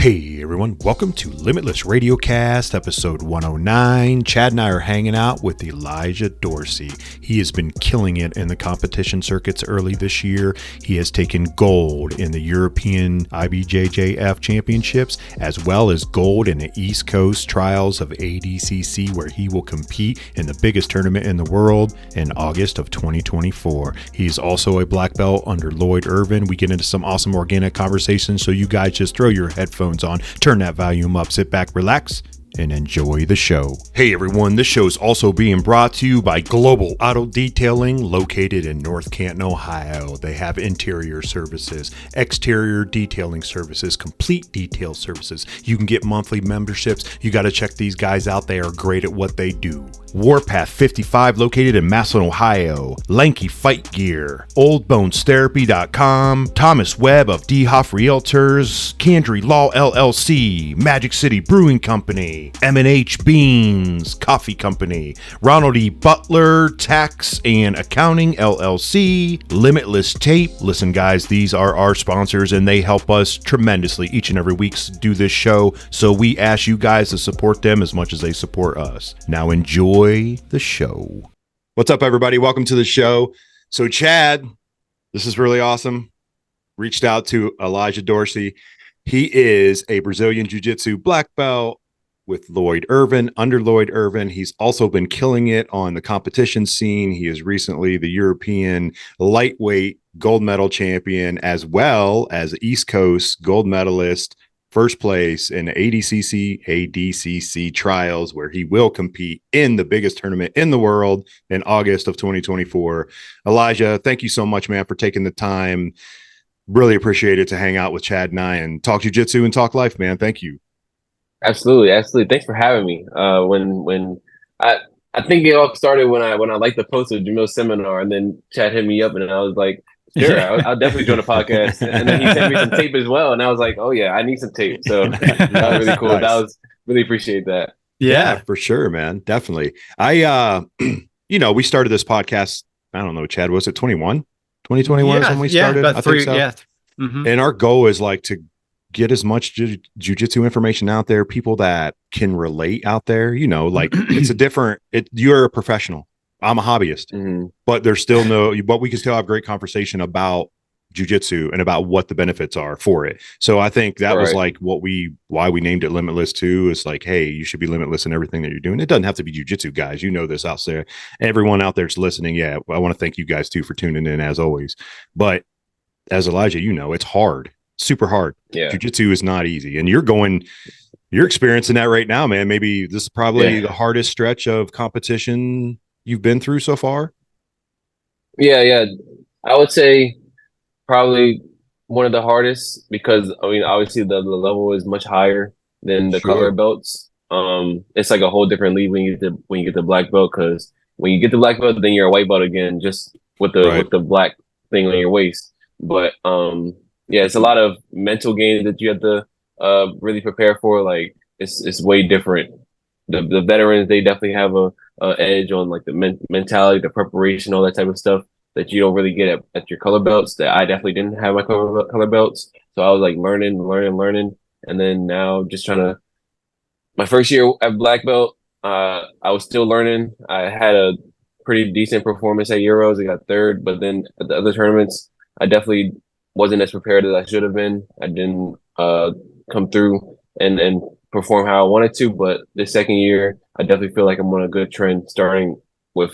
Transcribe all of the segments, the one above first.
Hey everyone, welcome to LimitLess Radiocast, episode 109. Chad and I are hanging out with Elijah Dorsey. He has been killing it in the competition circuits early this year. He has taken gold in the European IBJJF Championships, as well as gold in the East Coast trials of ADCC, where he will compete in the biggest tournament in the world in August of 2024. He's also a black belt under Lloyd Irvin. We get into some awesome organic conversations, so you guys just throw your headphones on, turn that volume up, sit back, relax, and enjoy the show. Hey everyone, this show is also being brought to you by Global Auto Detailing, located in North Canton, Ohio. They have interior services, exterior detailing services, complete detail services. You can get monthly memberships. You got to check these guys out. They are great at what they do. Warpath 55, located in Massillon, Ohio. Lanky Fight Gear, OldBonesTherapy.com, Thomas Webb of D. Hoff Realtors, Candry Law LLC, Magic City Brewing Company, M&H Beans Coffee Company, Ronald E. Butler Tax and Accounting LLC, Limitless Tape. Listen guys, these are our sponsors and they help us tremendously each and every week do this show, so we ask you guys to support them as much as they support us. Now enjoy the show. What's up everybody? Welcome to the show. So Chad, this is really awesome. Reached out to Elijah Dorsey. He is a Brazilian Jiu-Jitsu black belt with Lloyd Irvin, under Lloyd Irvin. He's also been killing it on the competition scene. He is recently the European lightweight gold medal champion, as well as East Coast gold medalist, first place in the ADCC trials, where he will compete in the biggest tournament in the world in August of 2024. Elijah, thank you so much, man, for taking the time. Really appreciate it to hang out with Chad and I and talk jiu-jitsu and talk life, man. Thank you. Absolutely. Thanks for having me. When I think it all started when I liked the post of Jamil's seminar, and then Chad hit me up, and I was like, sure, I'll definitely join the podcast. And then he sent me some tape as well, and I was like, oh yeah, I need some tape. So that was really cool. Nice. That was really appreciate that. Yeah, for sure, man. Definitely. I we started this podcast, I don't know, Chad, was it 2021 is when we started? I think so. Yeah. Mm-hmm. And our goal is like to get as much jiu-jitsu information out there, people that can relate out there, like you're a professional. I'm a hobbyist, but there's still but we can still have great conversation about jiu-jitsu and about what the benefits are for it. So I think that was like why we named it Limitless too, is like, hey, you should be limitless in everything that you're doing. It doesn't have to be jiu-jitsu, guys. You know this out there. Everyone out there's listening. Yeah. I want to thank you guys too for tuning in as always. But as Elijah, it's hard. Super hard. Yeah. Jiu-jitsu is not easy. And you're experiencing that right now, man. Maybe this is probably the hardest stretch of competition you've been through so far. Yeah. I would say probably one of the hardest, because obviously the level is much higher than the color belts. It's like a whole different league when you get the black belt, because when you get the black belt, then you're a white belt again, just with the black thing on your waist. But yeah, it's a lot of mental games that you have to really prepare for. Like it's way different. The veterans, they definitely have a edge on like the mentality, the preparation, all that type of stuff that you don't really get at your color belts. That I definitely didn't have my color belts, so I was like learning, and then now just trying to. My first year at black belt, I was still learning. I had a pretty decent performance at Euros. I got third, but then at the other tournaments, I definitely wasn't as prepared as I should have been. I didn't come through and perform how I wanted to. But the second year, I definitely feel like I'm on a good trend. Starting with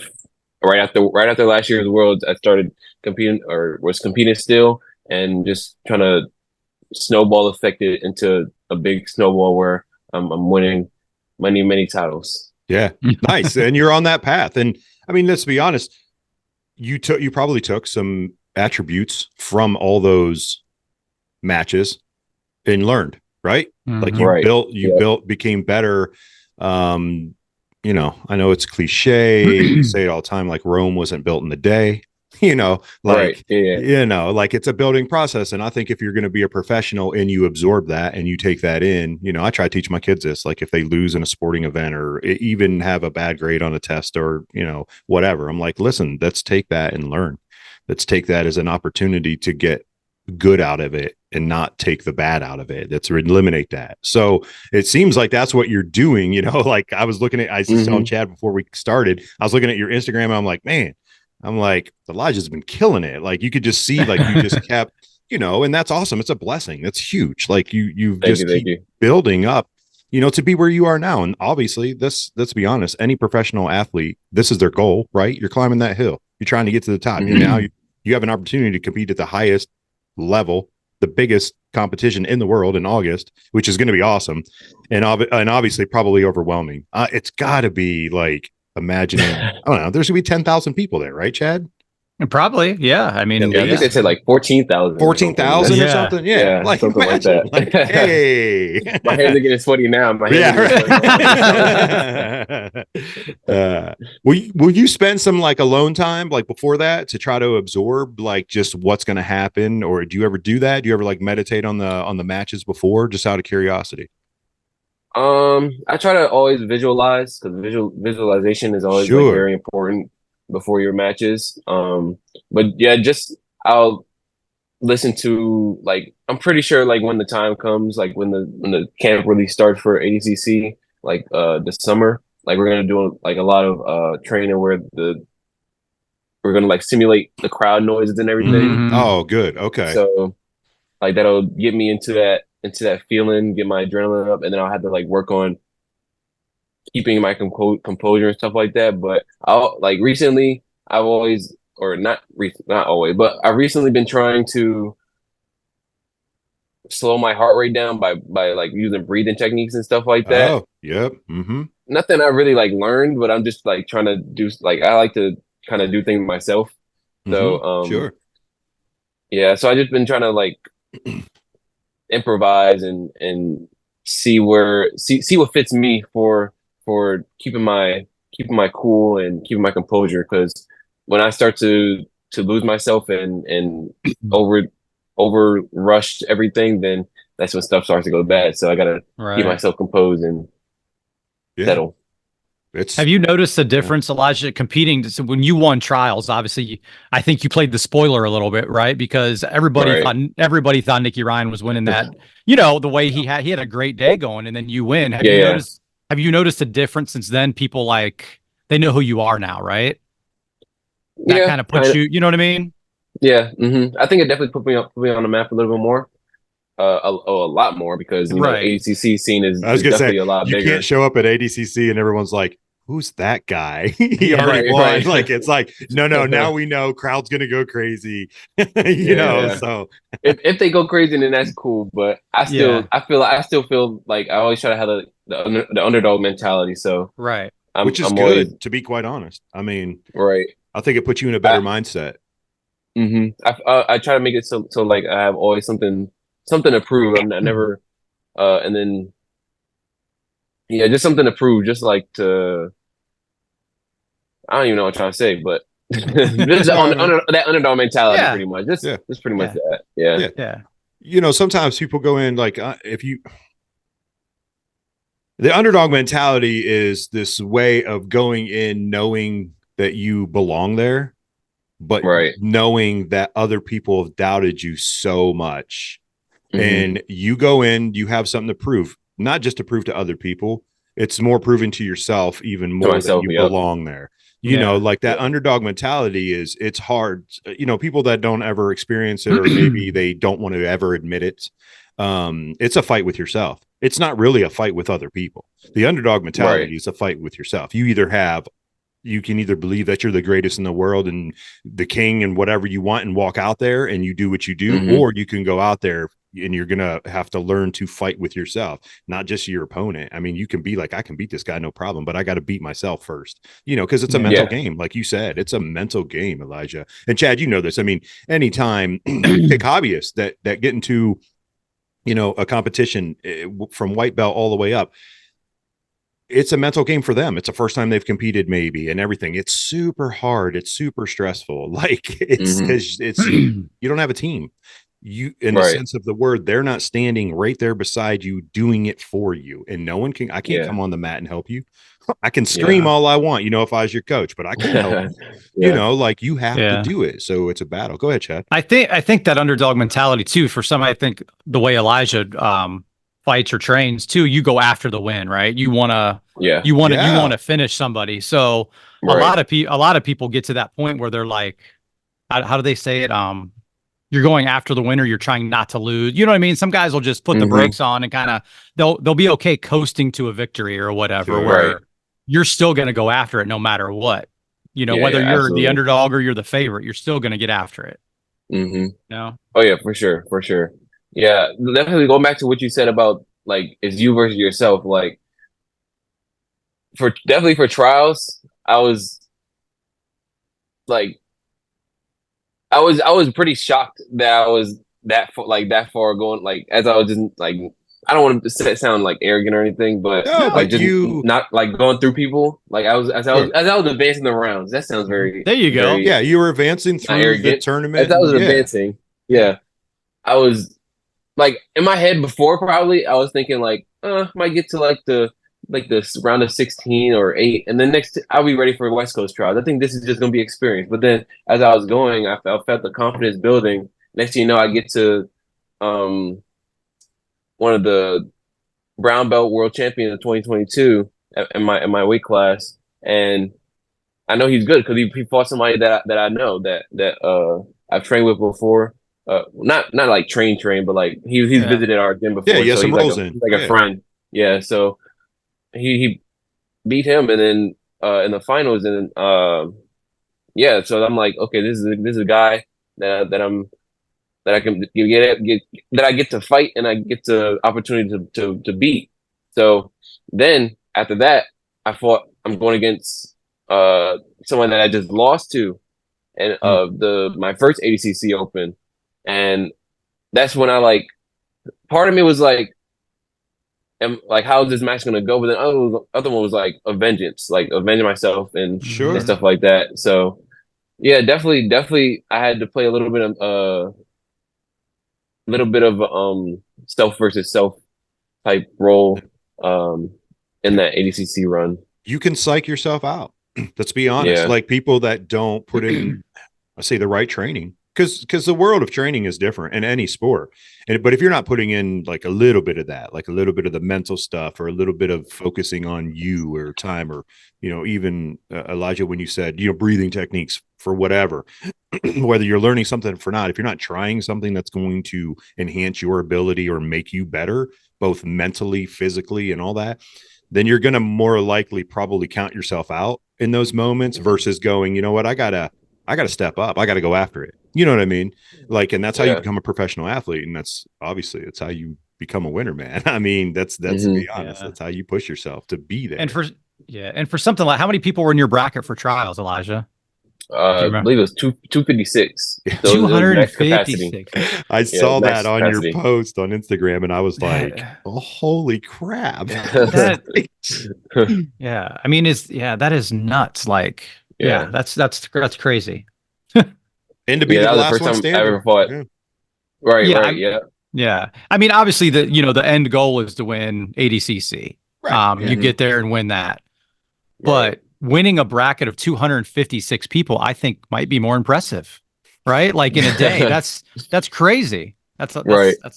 right after last year's Worlds, I started was competing still, and just trying to snowball effect it into a big snowball where I'm winning many titles. Yeah, nice. And you're on that path. And I mean, let's be honest, you probably took some attributes from all those matches and learned, right? Mm-hmm. Like you became better. I know it's cliche, you say it all the time, like Rome wasn't built in a day, like it's a building process. And I think if you're going to be a professional and you absorb that and you take that in, I try to teach my kids this, like if they lose in a sporting event or even have a bad grade on a test or, whatever, I'm like, listen, let's take that and learn. Let's take that as an opportunity to get good out of it and not take the bad out of it. That's eliminate that. So it seems like that's what you're doing. Like I was looking at, I was telling Chad before we started, I was looking at your Instagram. And I'm like, man, Elijah's been killing it. Like you could just see, like you just kept, and that's awesome. It's a blessing. That's huge. Like you've just keep building up, to be where you are now. And obviously let's be honest, any professional athlete, this is their goal, right? You're climbing that hill. You're trying to get to the top. And now you have an opportunity to compete at the highest level, the biggest competition in the world in August, which is going to be awesome. And obviously probably overwhelming. It's gotta be like, imagining, I don't know, there's gonna be 10,000 people there, right, Chad? Probably, yeah. I mean, I think they said like 14,000. 14,000 or something. Yeah, like something imagine, like that. Hey, my hands are getting sweaty now. Will you spend some like alone time like before that to try to absorb like just what's going to happen, or do you ever do that? Do you ever like meditate on the matches before, just out of curiosity? I try to always visualize, because visualization is always like very important before your matches. But yeah, just I'll listen to, like, I'm pretty sure like when the time comes, like when the camp really starts for ADCC, like this summer, like we're gonna do like a lot of training where we're gonna like simulate the crowd noises and everything. Oh, good. Okay. So like that'll get me into that feeling, get my adrenaline up, and then I'll have to like work on keeping my composure and stuff like that. But I'll like recently, I've always, or not always, but I've recently been trying to slow my heart rate down by like using breathing techniques and stuff like that. Oh, yep. Nothing I really like learned, but I'm just like trying to do, like, I like to kind of do things myself. So sure. Yeah, so I just been trying to like improvise and see what fits me for keeping my cool and keeping my composure, because when I start to lose myself and over rush everything, then that's when stuff starts to go bad. So I gotta keep myself composed and settle. Have you noticed a difference, Elijah, competing? So when you won trials, obviously, I think you played the spoiler a little bit, right? Because everybody thought Nicky Ryan was winning that. The way he had a great day going, and then you win. Have you noticed a difference since then? People like, they know who you are now, right? That kind of puts you. You know what I mean? Yeah. I think it definitely put me on the map a little bit more. A lot more, because ADCC scene is definitely a lot bigger. You can't show up at ADCC and everyone's like, who's that guy? He already won. Like, it's like, no, now we know crowd's gonna go crazy. So if they go crazy, then that's cool. But I still feel like I always try to have the underdog mentality. So which is good, to be quite honest. I mean, I think it puts you in a better mindset. I try to make it so like I have always something to prove. I never, and then, just something to prove, just like to, I don't even know what I'm trying to say, but just that underdog mentality, pretty much. Just pretty much that. Yeah. Sometimes people go in like, the underdog mentality is this way of going in knowing that you belong there, but knowing that other people have doubted you so much. And you go in, you have something to prove, not just to prove to other people. It's more proven to yourself, even more, that you belong there. Like that underdog mentality it's hard. People that don't ever experience it, or maybe they don't want to ever admit it. It's a fight with yourself. It's not really a fight with other people. The underdog mentality is a fight with yourself. You can either believe that you're the greatest in the world and the king and whatever you want, and walk out there and you do what you do, or you can go out there and you're going to have to learn to fight with yourself, not just your opponent. I mean, you can be like, I can beat this guy, no problem, but I got to beat myself first, because it's a mental game. Like you said, it's a mental game, Elijah. And Chad, this. I mean, anytime pick hobbyists that get into, a competition from white belt all the way up, it's a mental game for them. It's the first time they've competed, maybe, and everything. It's super hard. It's super stressful. Like it's because you don't have a team. you, in the sense of the word, they're not standing right there beside you doing it for you, and no one can. I can't come on the mat and help you. I can scream all I want, if I was your coach, but I can't help you. Like you have to do it. So it's a battle. Go ahead, Chad. I think that underdog mentality too, for some, I think the way Elijah fights or trains too, you go after the win, right? You want to finish somebody. So a lot of people get to that point where they're like, how do they say it? You're going after the winner. You're trying not to lose. You know what I mean? Some guys will just put the brakes on and kind of they'll be okay coasting to a victory or whatever. Where you're still going to go after it no matter what. Whether you're absolutely the underdog or you're the favorite, you're still going to get after it. Oh yeah, for sure. Yeah, definitely going back to what you said about like it's you versus yourself. Like for trials, I was like. I was pretty shocked that I was that far going. Like as I was just like, I don't want to sound like arrogant or anything, but like just not like going through people. Like I was as I was advancing the rounds. That sounds very. There you go. Yeah, you were advancing through the tournament. As I was advancing, I was like in my head before. Probably I was thinking like, might get to like the round of 16 or 8, and then next I'll be ready for West Coast trials. I think this is just going to be experience. But then as I was going, I felt the confidence building. Next thing you know, I get to one of the brown belt world champions of 2022 in my weight class, and I know he's good because he fought somebody that I know that I've trained with before. Not like train, but like he's visited our gym before. Yeah, so he's like a friend. Yeah, so. He beat him, and then in the finals, and so I'm like, okay, this is a guy that I can that I get to fight, and I get the opportunity to beat. So then after that, I'm going against someone that I just lost to, and my first ADCC Open, and that's when I like. Part of me was like. And like, how is this match going to go? But then other one was like a vengeance, like avenging myself and stuff like that. So yeah, definitely, I had to play a little bit of self versus self type role in that ADCC run. You can psych yourself out. Let's be honest. Like people that don't put in, I say, the right training. Because the world of training is different in any sport, but if you're not putting in like a little bit of that, like a little bit of the mental stuff, or a little bit of focusing on you or time, or even Elijah, when you said breathing techniques for whatever, whether you're learning something or not, if you're not trying something that's going to enhance your ability or make you better, both mentally, physically, and all that, then you're going to more likely probably count yourself out in those moments versus going, you know what, I gotta step up. I got to go after it. You know what I mean? Like, and that's how you become a professional athlete. And that's how you become a winner, man. I mean, that's to be honest, that's how you push yourself to be there. And for something like, how many people were in your bracket for trials, Elijah? I believe it was 256. So 256. I saw that on your post on Instagram, and I was like, "Oh, holy crap!" I mean, that is nuts. Like, that's crazy. And to be the last one standing. I ever fought. Yeah. I mean, obviously the end goal is to win ADCC. Right. You get there and win that, but winning a bracket of 256 people, I think, might be more impressive, right? Like in a day, that's crazy. That's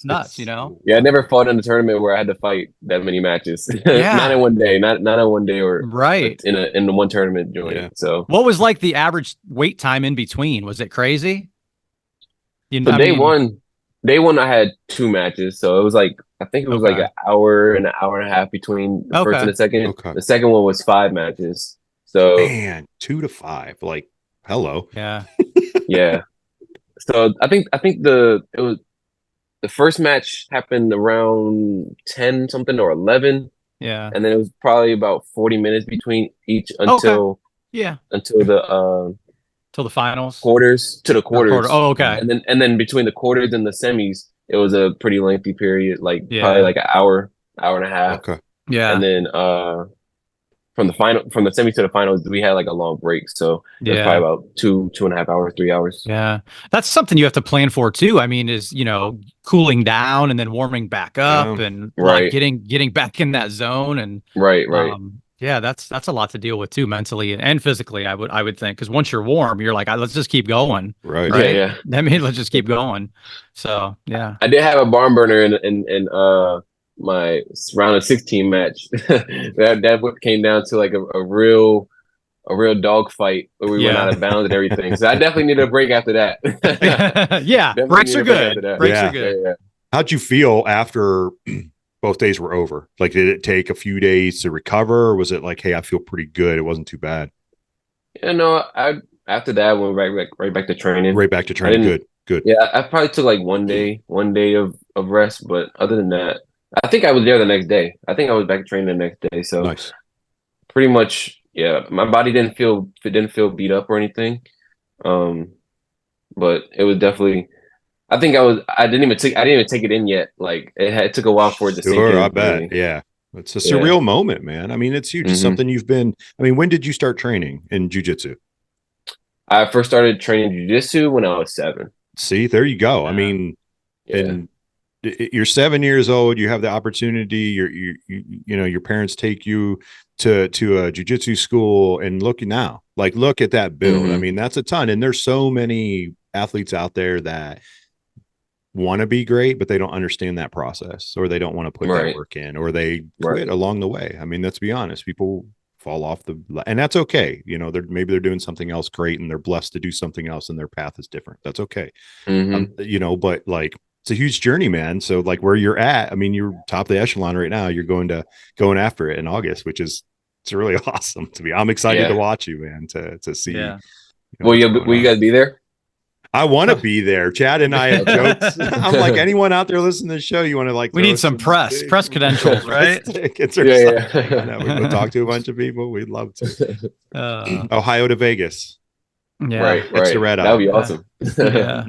nuts, Yeah, I never fought in a tournament where I had to fight that many matches. Not in one day, not in one day, or in the one tournament joint. Yeah. So, what was like the average wait time in between? Was it crazy? Day one, I had 2 matches, so it was like I think it was like an hour and a half between the first and the second. Okay. The second one was 5 matches. So man, 2 to 5, like hello. Yeah. Yeah. So I think the first match happened around 10 something or 11. Yeah. And then it was probably about 40 minutes between each until the finals. Quarters. Oh, okay. And then between the quarters and the semis, it was a pretty lengthy period, like probably like an hour and a half. Okay. Yeah. And then from the semis to the finals, we had like a long break. So it was probably about 2.5 hours, 3 hours. Yeah. That's something you have to plan for too. I mean, is, cooling down and then warming back up and like getting back in that zone. And right. Yeah, that's a lot to deal with too, mentally and physically, I would think. Because once you're warm, you're like, let's just keep going. Right. Yeah. I mean, let's just keep going. So yeah. I did have a barn burner in my round of 16 match. that came down to like a real dog fight where we went out of bounds and everything. So I definitely need a break after that. Yeah, breaks are good. Breaks are good. Yeah. How'd you feel after both days were over? Like, did it take a few days to recover, or was it like, hey, I feel pretty good, it wasn't too bad? After that, I went right back to training. Right back to training. Good. Yeah, I probably took like one day of rest, but other than that, I think I was there the next day. I think I was back training the next day. So nice. Pretty much, yeah. My body didn't feel beat up or anything, but it was definitely. I think I didn't even take it in yet. Like it took a while for it to sink in. I bet. Yeah, it's a surreal moment, man. I mean, it's huge. It's something you've been. I mean, when did you start training in jiu-jitsu? I first started training jiu-jitsu when I was 7. See, there you go. I mean, and you're 7 years old. You have the opportunity. Your parents take you to a jiu-jitsu school, and look at that build. I mean, that's a ton. And there's so many athletes out there that want to be great, but they don't understand that process, or they don't want to put that work in, or they quit along the way. I mean, let's be honest, people fall off and that's okay. Maybe they're doing something else great and they're blessed to do something else and their path is different. That's okay. But like, it's a huge journey, man. So like where you're at, I mean, you're top of the echelon right now. You're going after it in August, it's really awesome I'm excited to watch you, man, to see. Yeah. Will you guys be there? I want to be there. Chad and I have jokes. I'm like, anyone out there listening to the show, you want to like? We need some press credentials, right? Yeah. We go talk to a bunch of people. We'd love to. Ohio to Vegas. Yeah, right. Extra red eye. That would be awesome. Yeah.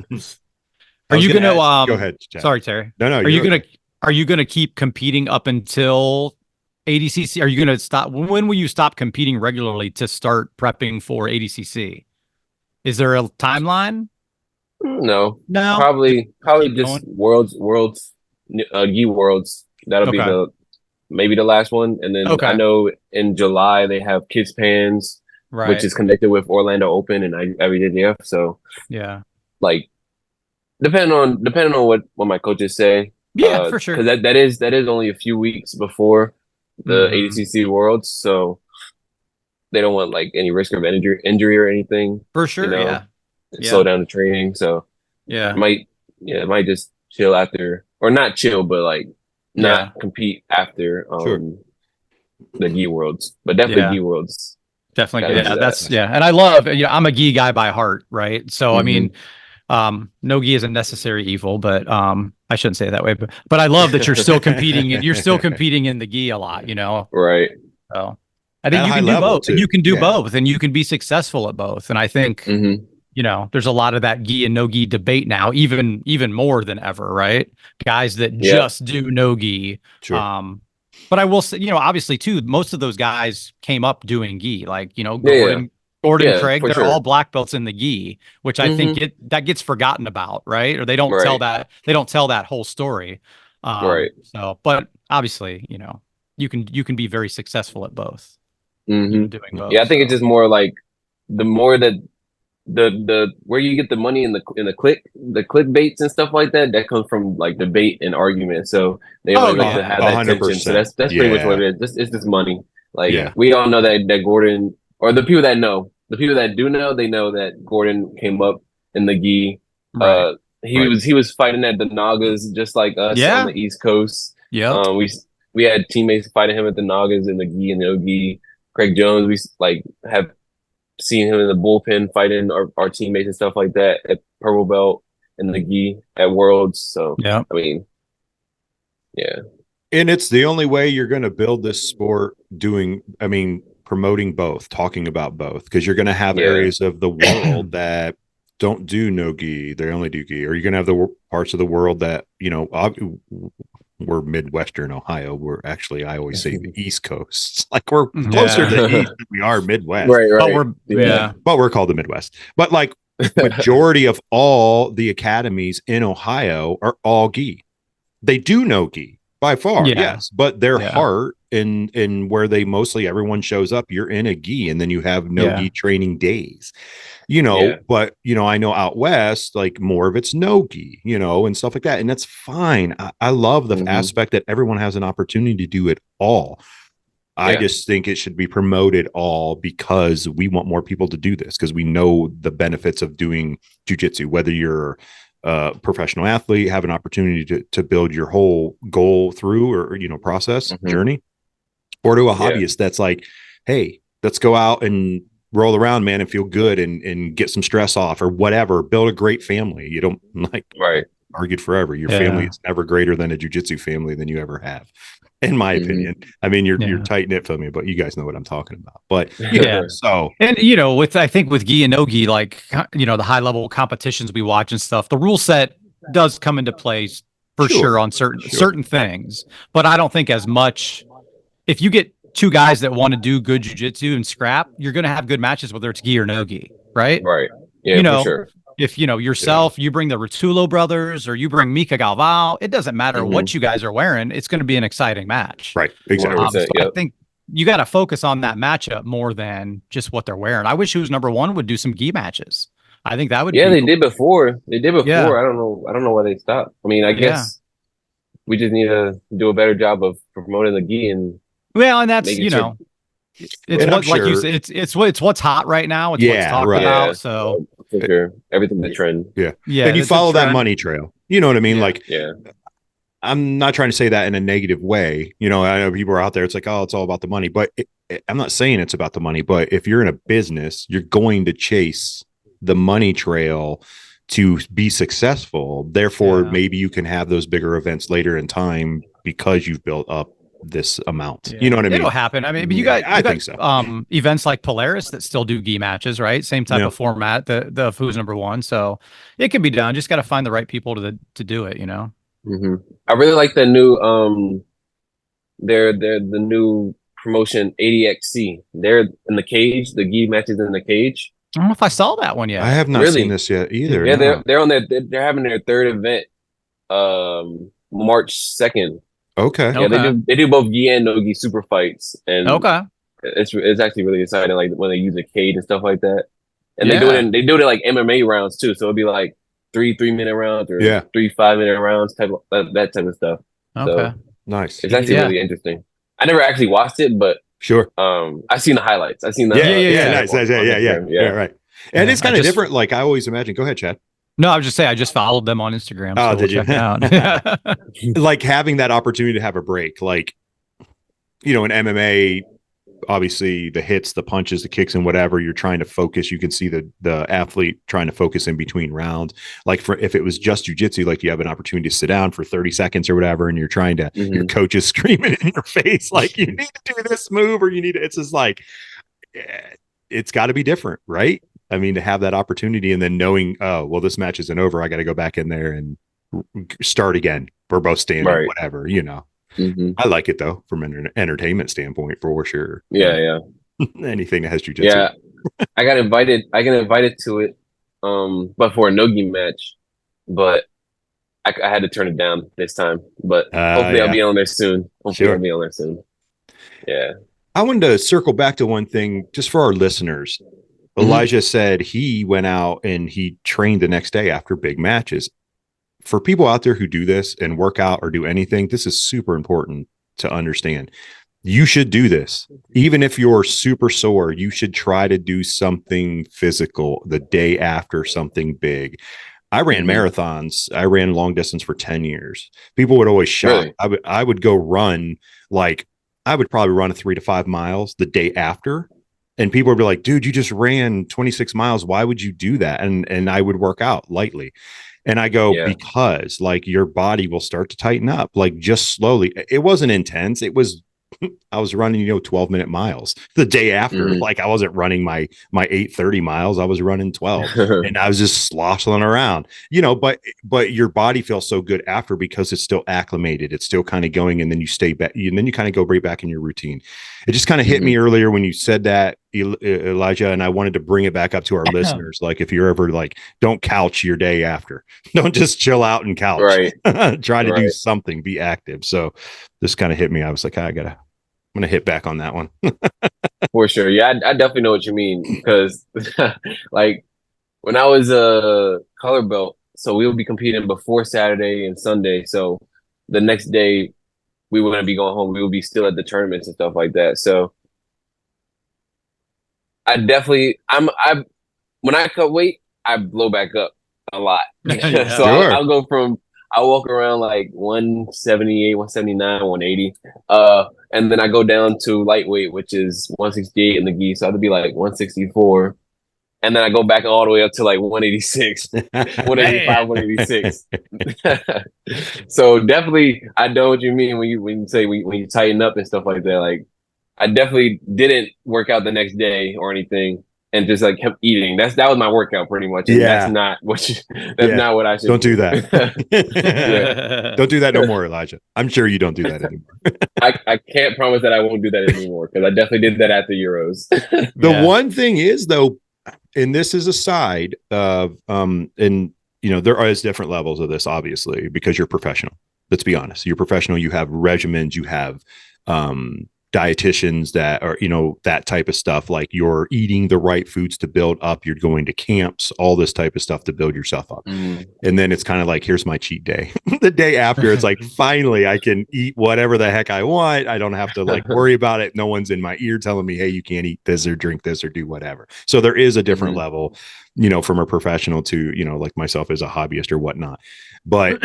Are you gonna? Go ahead, Chad. Sorry, Terry. No. Are you gonna keep competing up until ADCC? Are you gonna stop? When will you stop competing regularly to start prepping for ADCC? Is there a timeline? No. Probably just worlds, gi worlds. That'll be maybe the last one, and then I know in July they have Kids Pans, which is connected with Orlando Open and IBJJF. So like depending on what my coaches say. Yeah, for sure. Because that is only a few weeks before the ADCC Worlds, so they don't want like any risk of injury or anything. For sure, slow down the training. So it might just chill after, or not chill, but like not compete after the gi worlds, but definitely gi worlds. Definitely. And I love, I'm a gi guy by heart, right? So I mean, no gi is a necessary evil, but I shouldn't say it that way, but I love that you're still competing and you're still competing in the gi a lot, Right. So I think you can do both. And you can do both, and you can be successful at both. And I think there's a lot of that gi and no gi debate now, even more than ever, right? Guys that just do no gi. Sure. But I will say, obviously too, most of those guys came up doing gi, like Gordon, Craig, they're all black belts in the gi, which I think that gets forgotten about, right? Or they don't tell that whole story. Right. So, but obviously, you can be very successful at both. Doing both. Yeah, I think it's just more like the more that the where you get the money in the clickbaits and stuff like that comes from like debate and argument. So they always like to have that 100%. tension. So that's pretty much what it is. It's just money. Like we all know that Gordon, or the people that do know, they know that Gordon came up in the gi. Right. He was fighting at the Nagas just like us on the East Coast. Yeah. We had teammates fighting him at the Nagas in the gi and the no-gi. Craig Jones, we like have seen him in the bullpen fighting our teammates and stuff like that at purple belt and the gi at Worlds. So I mean, and it's the only way you're going to build this sport. Promoting both, talking about both, because you're going to have areas of the world that don't do no gi, they only do gi, or you're going to have the parts of the world that we're Midwestern Ohio. We're actually, I always say the East Coast. Like we're closer to the East than we are Midwest. Right. But we're called the Midwest. But like majority of all the academies in Ohio are all gi. They do know gi by far, yes. But their heart in where they mostly everyone shows up, you're in a gi, and then you have no gi training days. But I know out west, like more of it's no gi, and stuff like that. And that's fine. I love the aspect that everyone has an opportunity to do it all. I just think it should be promoted all because we want more people to do this, because we know the benefits of doing jiu-jitsu, whether you're a professional athlete, have an opportunity to build your whole goal through or, process journey, or to a hobbyist that's like, hey, let's go out and roll around, man, and feel good and get some stress off or whatever. Build a great family. You don't argued forever. Your family is never greater than a jiu-jitsu family than you ever have, in my opinion. I mean, you're tight knit family, but you guys know what I'm talking about. But so, and I think with gi and no gi, like the high level competitions we watch and stuff, the rule set does come into place for sure on certain things, but I don't think as much. If you get two guys that want to do good jiu-jitsu and scrap, you're going to have good matches, whether it's gi or no gi, right? Right. Yeah, for sure. If yourself, you bring the Rotullo brothers or you bring Mika Galvao, it doesn't matter what you guys are wearing. It's going to be an exciting match. Right. Exactly. So I think you got to focus on that matchup more than just what they're wearing. I wish Who's Number One would do some gi matches. I think that would be they did before. I don't know why they stopped. I mean, I guess we just need to do a better job of promoting the gi and that's it's what, like you said, it's what's hot right now. It's what's talked about. So for sure, everything's the trend. Yeah. And you follow that money trail. You know what I mean? I'm not trying to say that in a negative way. I know people are out there. It's like, oh, it's all about the money. But I'm not saying it's about the money. But if you're in a business, you're going to chase the money trail to be successful. Therefore, maybe you can have those bigger events later in time because you've built up this amount. You know what I mean? It'll happen. I mean, you got think so. Events like Polaris that still do gi matches, right? Same type of format, the Who's Number One. So it can be done. Just got to find the right people to do it, I really like the new they're the new promotion ADXC. They're in the cage, the gi matches in the cage. I don't know if I saw that one yet. I have not seen this yet either. Yeah, they're on they're having their third event March 2nd. Okay. Yeah, they do both gi and no gi super fights, and it's actually really exciting. Like when they use a cage and stuff like that, and they do it like MMA rounds too. So it'll be like 3 3-minute rounds or 3 5-minute rounds, that type of stuff. Okay, so nice. It's actually really interesting. I never actually watched it, but I've seen the highlights. I've seen the nice. Right. And it's kind of different. Like I always imagine. Go ahead, Chad. No, I was just saying I just followed them on Instagram. Oh, so did you? Check it out. Like having that opportunity to have a break, like in MMA, obviously the hits, the punches, the kicks, and whatever, you're trying to focus. You can see the athlete trying to focus in between rounds. Like if it was just jiu-jitsu, like you have an opportunity to sit down for 30 seconds or whatever, and you're trying to, your coach is screaming in your face, like you need to do this move or you need to, it's just like, it's got to be different, right? I mean, to have that opportunity and then knowing, oh, well, this match isn't over. I got to go back in there and start again. We're both standing, whatever, I like it though, from an entertainment standpoint, for sure. Yeah. Anything that has jiu-jitsu. Yeah. I got invited to it, but for a no-gi match, but I had to turn it down this time, but hopefully I'll be on there soon. I'll be on there soon. Yeah. I wanted to circle back to one thing just for our listeners. Elijah said he went out and he trained the next day after big matches. For people out there who do this and work out or do anything, this is super important to understand. You should do this. Even if you're super sore, you should try to do something physical the day after something big. I ran marathons. I ran long distance for 10 years. People would always shout. Really? I would go run, like I would probably run 3 to 5 miles the day after. And people would be like, dude, you just ran 26 miles. Why would you do that? And I would work out lightly. And I go, because like your body will start to tighten up, like just slowly. It wasn't intense. It was I was running, 12-minute miles the day after. Like I wasn't running my 8:30 miles. I was running 12 and I was just sloshing around, but your body feels so good after because it's still acclimated. It's still kind of going. And then you stay back and then you kind of go right back in your routine. It just kind of hit me earlier when you said that, Elijah, and I wanted to bring it back up to our listeners. Like if you're ever like, don't couch your day after, don't just chill out and couch, right? Try to do something, be active. So this kind of hit me. I was like, I'm going to hit back on that one. For sure. Yeah. I definitely know what you mean because like when I was a color belt, so we would be competing before Saturday and Sunday. So the next day we wouldn't be going home. We would be still at the tournaments and stuff like that. So I definitely, when I cut weight, I blow back up a lot. Yeah. So I'll go from, I walk around like 178, 179, 180. And then I go down to lightweight, which is 168 in the gi. So I'd be like 164. And then I go back all the way up to like 186, 185, 186. So definitely, I know what you mean when you say when you tighten up and stuff like that. Like, I definitely didn't work out the next day or anything, and just like kept eating. That was my workout pretty much. And that's not what not what I should. Don't do that. Don't do that no more, Elijah. I'm sure you don't do that anymore. I can't promise that I won't do that anymore because I definitely did that at the Euros. The one thing is though, and this is a side of and there is different levels of this, obviously, because you're professional. Let's be honest. You're professional. You have regimens. You have dietitians that are, that type of stuff. Like you're eating the right foods to build up. You're going to camps, all this type of stuff to build yourself up. And then it's kind of like, here's my cheat day. The day after, it's like, finally, I can eat whatever the heck I want. I don't have to like worry about it. No one's in my ear telling me, hey, you can't eat this or drink this or do whatever. So there is a different level, from a professional to, like myself as a hobbyist or whatnot. But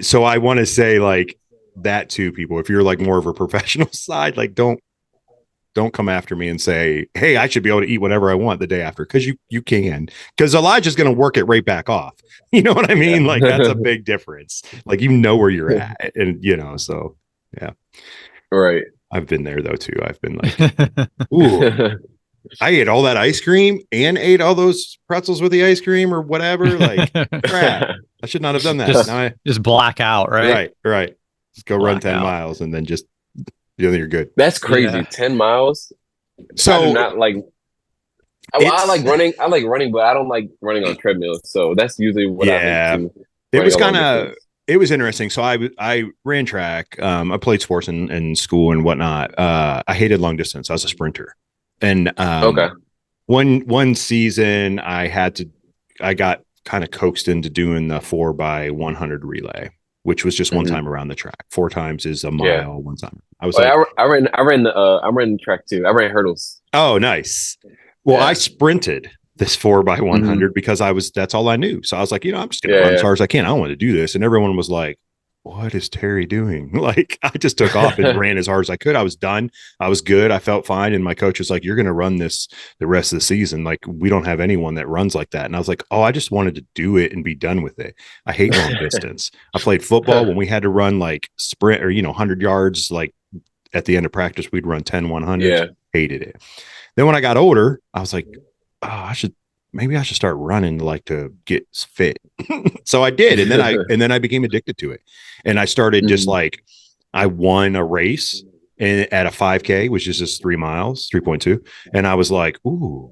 so I want to say like, that to people, if you're like more of a professional side, like don't come after me and say, hey, I should be able to eat whatever I want the day after, because you can, because Elijah's going to work it right back off. You know what I mean? Like that's a big difference. Like where you're at, and so yeah, right. I've been there though too. I've been like, ooh, I ate all that ice cream and ate all those pretzels with the ice cream or whatever. Like crap, I should not have done that. Just black out, right? Right. Just go run 10 miles and then just, you're good. That's crazy. Yeah. 10 miles. So I do not like, I like running. I like running, but I don't like running on treadmills. So that's usually what I do. It was it was interesting. So I ran track. I played sports in school and whatnot. I hated long distance. I was a sprinter. And one season I got kind of coaxed into doing the 4x100 relay, which was just one time around the track. 4 times is a mile. One time. I ran the track too. I ran hurdles. Oh, nice. Well, I sprinted this 4x100 because that's all I knew. So I was like, I'm just going to run as hard as I can. I don't want to do this. And everyone was like, what is Terry doing? Like, I just took off and ran as hard as I could. I was done. I was good. I felt fine. And my coach was like, you're going to run this the rest of the season. Like, we don't have anyone that runs like that. And I was like, oh, I just wanted to do it and be done with it. I hate long distance. I played football when we had to run like sprint or, 100 yards. Like at the end of practice, we'd run 10, 100. Yeah. Hated it. Then when I got older, I was like, oh, maybe I should start running to get fit. So I did. And then I became addicted to it. And I started just like, I won a race at a 5K, which is just 3 miles, 3.2. And I was like, ooh,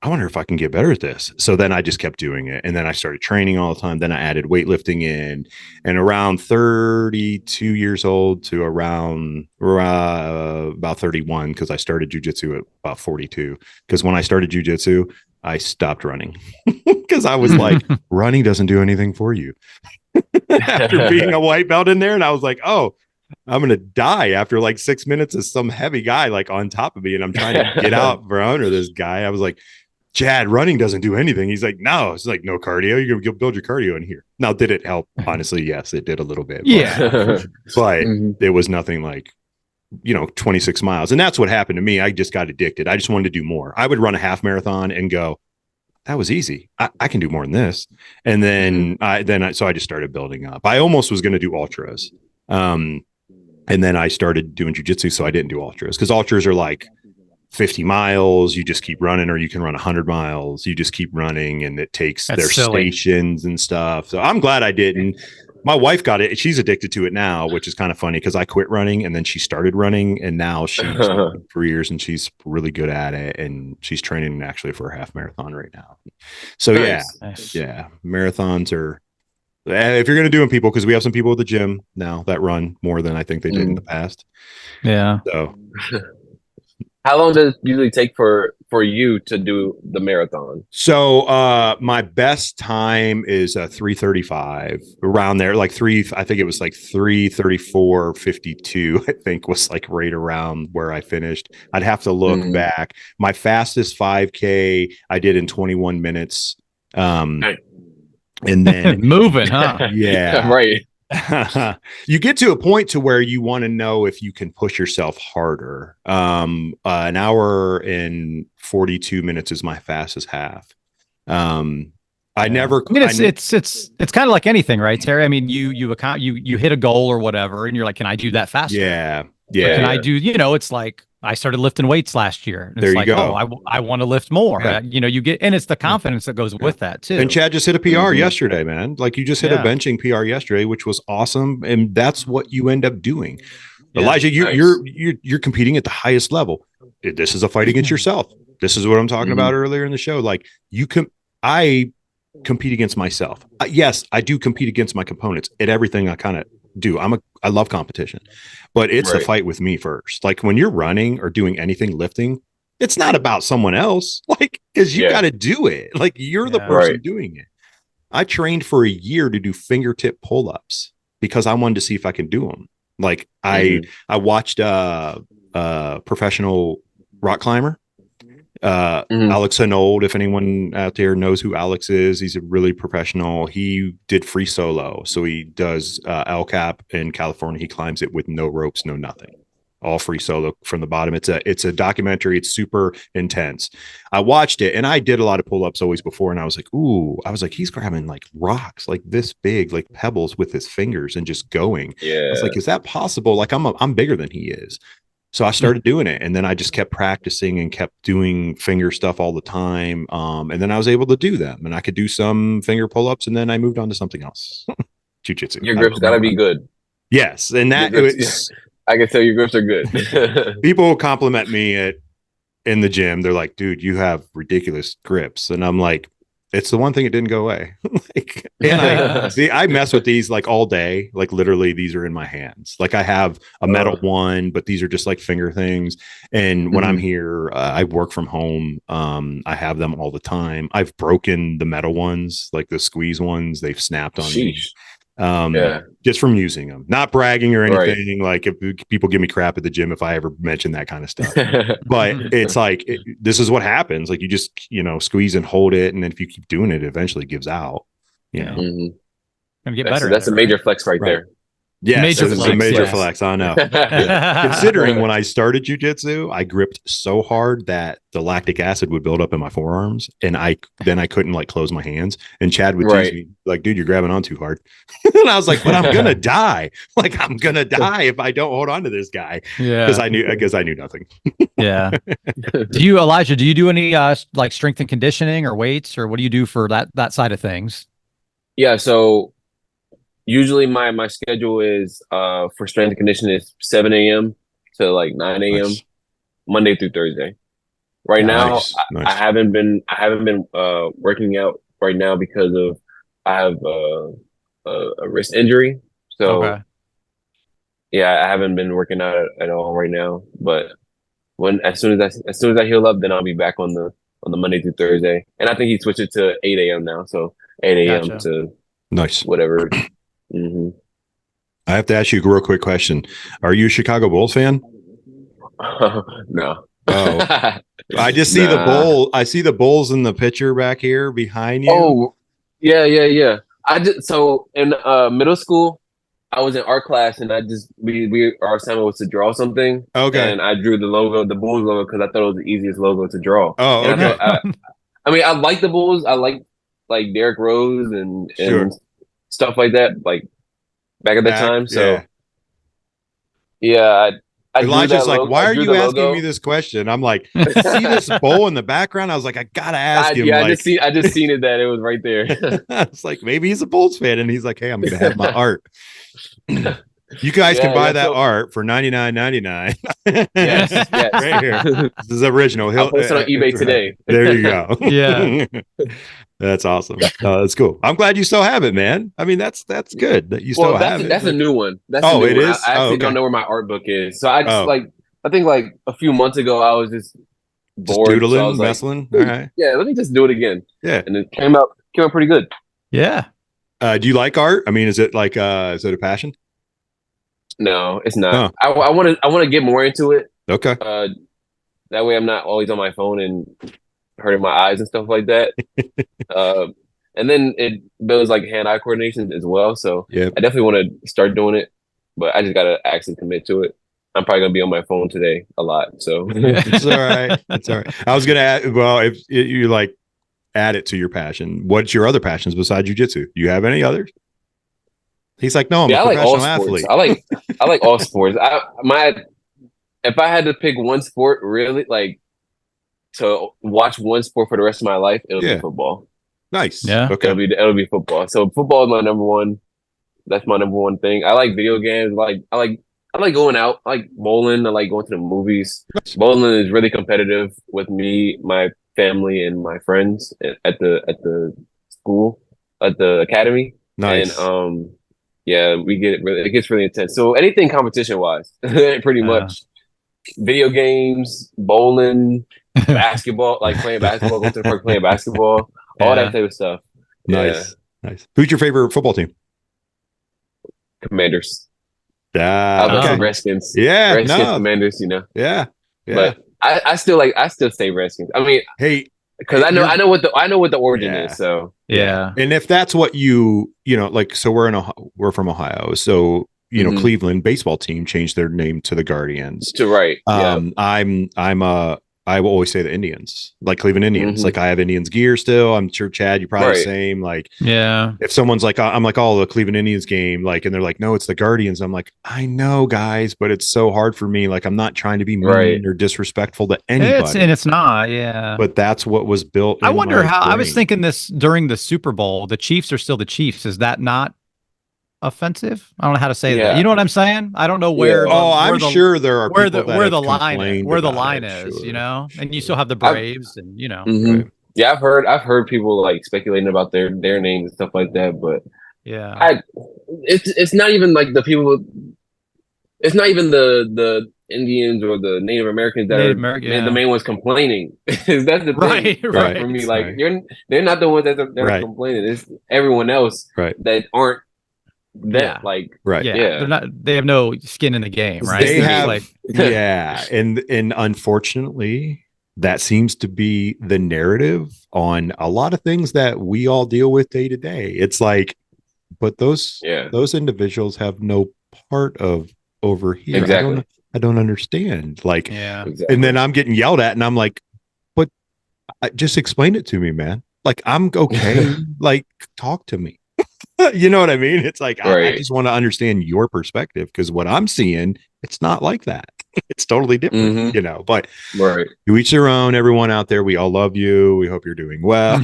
I wonder if I can get better at this. So then I just kept doing it. And then I started training all the time. Then I added weightlifting in, and around 32 years old to around about 31, because I started jiu-jitsu at about 42. Because when I started jiu-jitsu, I stopped running because I was like, running doesn't do anything for you. After being a white belt in there. And I was like, oh, I'm going to die after like 6 minutes of some heavy guy like on top of me. And I'm trying to get out from under this guy. I was like, Chad, running doesn't do anything. He's like, no, it's like no cardio. You'll build your cardio in here. Now, did it help? Honestly, yes, it did a little bit. But it was nothing like, 26 miles. And that's what happened to me. I just got addicted. I just wanted to do more. I would run a half marathon and go, that was easy. I can do more than this. And then so I just started building up. I almost was going to do ultras. And And then I started doing jiu-jitsu, so I didn't do ultras, because ultras are like 50 miles, you just keep running, or you can run 100 miles, you just keep running, and it takes their stations and stuff. So I'm glad I didn't. My wife got it. She's addicted to it now, which is kind of funny because I quit running and then she started running, and now she's for years and she's really good at it, and she's training actually for a half marathon right now. So nice. Yeah, marathons are, if you're going to do them, people, because we have some people at the gym now that run more than I think they did in the past. Yeah. So how long does it usually take for you to do the marathon? So my best time is 3:35, around there, like I think it was like 3:34:52, I think was like right around where I finished. I'd have to look back. My fastest 5K I did in 21 minutes. And then moving, huh? Yeah. Right. You get to a point to where you want to know if you can push yourself harder. An hour and 42 minutes is my fastest half. I mean, it's kind of like anything, right, Terry? I mean, you hit a goal or whatever, and you're like, can I do that faster? Yeah. Can I do? It's like I started lifting weights last year. There you go. Oh, I want to lift more. Yeah. You get, and it's the confidence that goes with that too. And Chad just hit a PR yesterday, man. Like you just hit a benching PR yesterday, which was awesome, and that's what you end up doing. Yeah. Elijah, you're competing at the highest level. This is a fight against yourself. This is what I'm talking about earlier in the show. Like I compete against myself. Yes, I do compete against my components at everything I kind of do. I love competition, but it's a fight with me first. Like when you're running or doing anything lifting, it's not about someone else. Like, because you got to do it. Like you're the person doing it. I trained for a year to do fingertip pull-ups because I wanted to see if I can do them. Like I watched a professional rock climber, Alex Hanold. If anyone out there knows who Alex is, he's a really professional. He did free solo, so he does El Cap in California. He climbs it with no ropes, no nothing, all free solo from the bottom. It's a documentary. It's super intense. I watched it, and I did a lot of pull-ups always before, and I was like, he's grabbing like rocks like this big, like pebbles with his fingers and just going. I was like, is that possible? Like I'm bigger than he is. So I started doing it, and then I just kept practicing and kept doing finger stuff all the time. And then I was able to do them, and I could do some finger pull-ups, and then I moved on to something else. Jiu-jitsu. Your grip's gotta be good. Yes. And that I can tell your grips are good. People compliment me in the gym. They're like, dude, you have ridiculous grips. And I'm like, it's the one thing that didn't go away. I mess with these like all day. Like literally these are in my hands. Like I have a metal one, but these are just like finger things. And when I'm here, I work from home. I have them all the time. I've broken the metal ones, like the squeeze ones. They've snapped on me. Just from using them, not bragging or anything. Like if people give me crap at the gym if I ever mention that kind of stuff, but it's like this is what happens. Like you just squeeze and hold it, and then if you keep doing it, it eventually gives out. And get better. That's a major flex right there. Yes, it's a major flex. I know. Considering when I started jiu-jitsu, I gripped so hard that the lactic acid would build up in my forearms, and I couldn't like close my hands. And Chad would tease me like, "Dude, you're grabbing on too hard." And I was like, "But I'm gonna die! Like I'm gonna die if I don't hold on to this guy." Yeah, because I knew nothing. Yeah. Elijah? Do you do any like strength and conditioning or weights, or what do you do for that side of things? Yeah. So. Usually my schedule is for strength and conditioning is 7 a.m. to like 9 a.m. Monday through Thursday. Right now I haven't been working out right now because of I have a wrist injury. So I haven't been working out at all right now. But as soon as I heal up, then I'll be back on the Monday through Thursday. And I think he switched it to 8 a.m. now. So 8 a.m. to whatever. I have to ask you a real quick question. Are you a Chicago Bulls fan? No. Oh, I just see the Bull. I see the Bulls in the picture back here behind you. Oh, yeah. So in middle school, I was in art class, and our assignment was to draw something. Okay. And I drew the logo, the Bulls logo, because I thought it was the easiest logo to draw. Oh, and okay. I mean, I like the Bulls. I like Derrick Rose and stuff like that, like back at the time. So Yeah, I drew Elijah's that like, logo. why I are drew you the asking logo. me this question? I'm like, see this bowl in the background? I was like, I gotta ask him. Yeah, like, I just seen it that it was right there. it's like maybe he's a Bulls fan, and he's like, hey, I'm gonna have my art. You guys can buy that art for $99.99. Yes, yes. Right here. This is original. I'll post it on eBay today. There you go. Yeah. That's awesome. That's cool. I'm glad you still have it, man. I mean, that's good that you still have it. That's a new one. That's Oh, a new it one. is? I actually okay. don't know where my art book is. So I just Oh. I think like a few months ago, I was just bored. Doodling, so I was messing. Like, all right. yeah, let me just do it again. Yeah. And it came out pretty good. Yeah. Do you like art? I mean, is it like is it a passion? No, it's not. I want to get more into it. Okay. That way I'm not always on my phone and hurting my eyes and stuff like that. And then it builds like hand-eye coordination as well. So Yep. I definitely want to start doing it, but I just got to actually commit to it. I'm probably going to be on my phone today a lot. So It's all right. It's all right. I was going to add, well, if you like add it to your passion, what's your other passions besides jiu-jitsu? Do you have any others? He's like, no, I'm a I like all professional sports. athlete. I like all sports. If I had to pick one sport, really, like to watch one sport for the rest of my life, it'll be football. Nice. Yeah. Okay. It'll be football. So football is my number one. That's my number one thing. I like video games. I like going out. I like bowling. I like going to the movies. Bowling is really competitive with me, my family, and my friends at the school, at the academy. Nice. And yeah, it gets really intense. So anything competition wise, pretty much. Video games, bowling, basketball, like playing basketball, going to the park playing basketball, all that type of stuff. Nice. Yeah. Nice. Who's your favorite football team? Commanders. Okay. Redskins. Yeah. Redskins, Commanders, you know. Yeah. Yeah. But I still say Redskins. I mean, hey, because I know what the origin is. So yeah. And if that's what you know, like, so we're from Ohio, so you know, Cleveland baseball team changed their name to the Guardians. Right. I will always say the Indians, like Cleveland Indians. Like I have Indians gear still. I'm sure Chad, you probably the same. Like, yeah. If someone's like, I'm like, oh, the Cleveland Indians game, like, and they're like, no, it's the Guardians. I'm like, I know, guys, but it's so hard for me. Like, I'm not trying to be mean or disrespectful to anybody. It's not, yeah. But that's what was built. I wonder how. I was thinking this during the Super Bowl. The Chiefs are still the Chiefs. Is that not offensive? I don't know how to say that. You know what I'm saying? I don't know where. I'm sure there are where the line is. Sure. You know, and you still have the Braves, and you know. Yeah, I've heard people like speculating about their names and stuff like that, but it's not even like the people. It's not even the Indians or the Native Americans that are the main ones complaining. That's the thing for me. Like they're not the ones that are complaining. It's everyone else that aren't. They're not. They have no skin in the game, right? They have, and unfortunately, that seems to be the narrative on a lot of things that we all deal with day to day. It's like, but those individuals have no part of over here. Exactly. I don't understand. Like, exactly. And then I'm getting yelled at, and I'm like, but just explain it to me, man. Like, I'm okay. Like, talk to me. You know what I mean? It's like, I just want to understand your perspective, because what I'm seeing, it's not like that. It's totally different, you know, but you each their own. Everyone out there, we all love you. We hope you're doing well.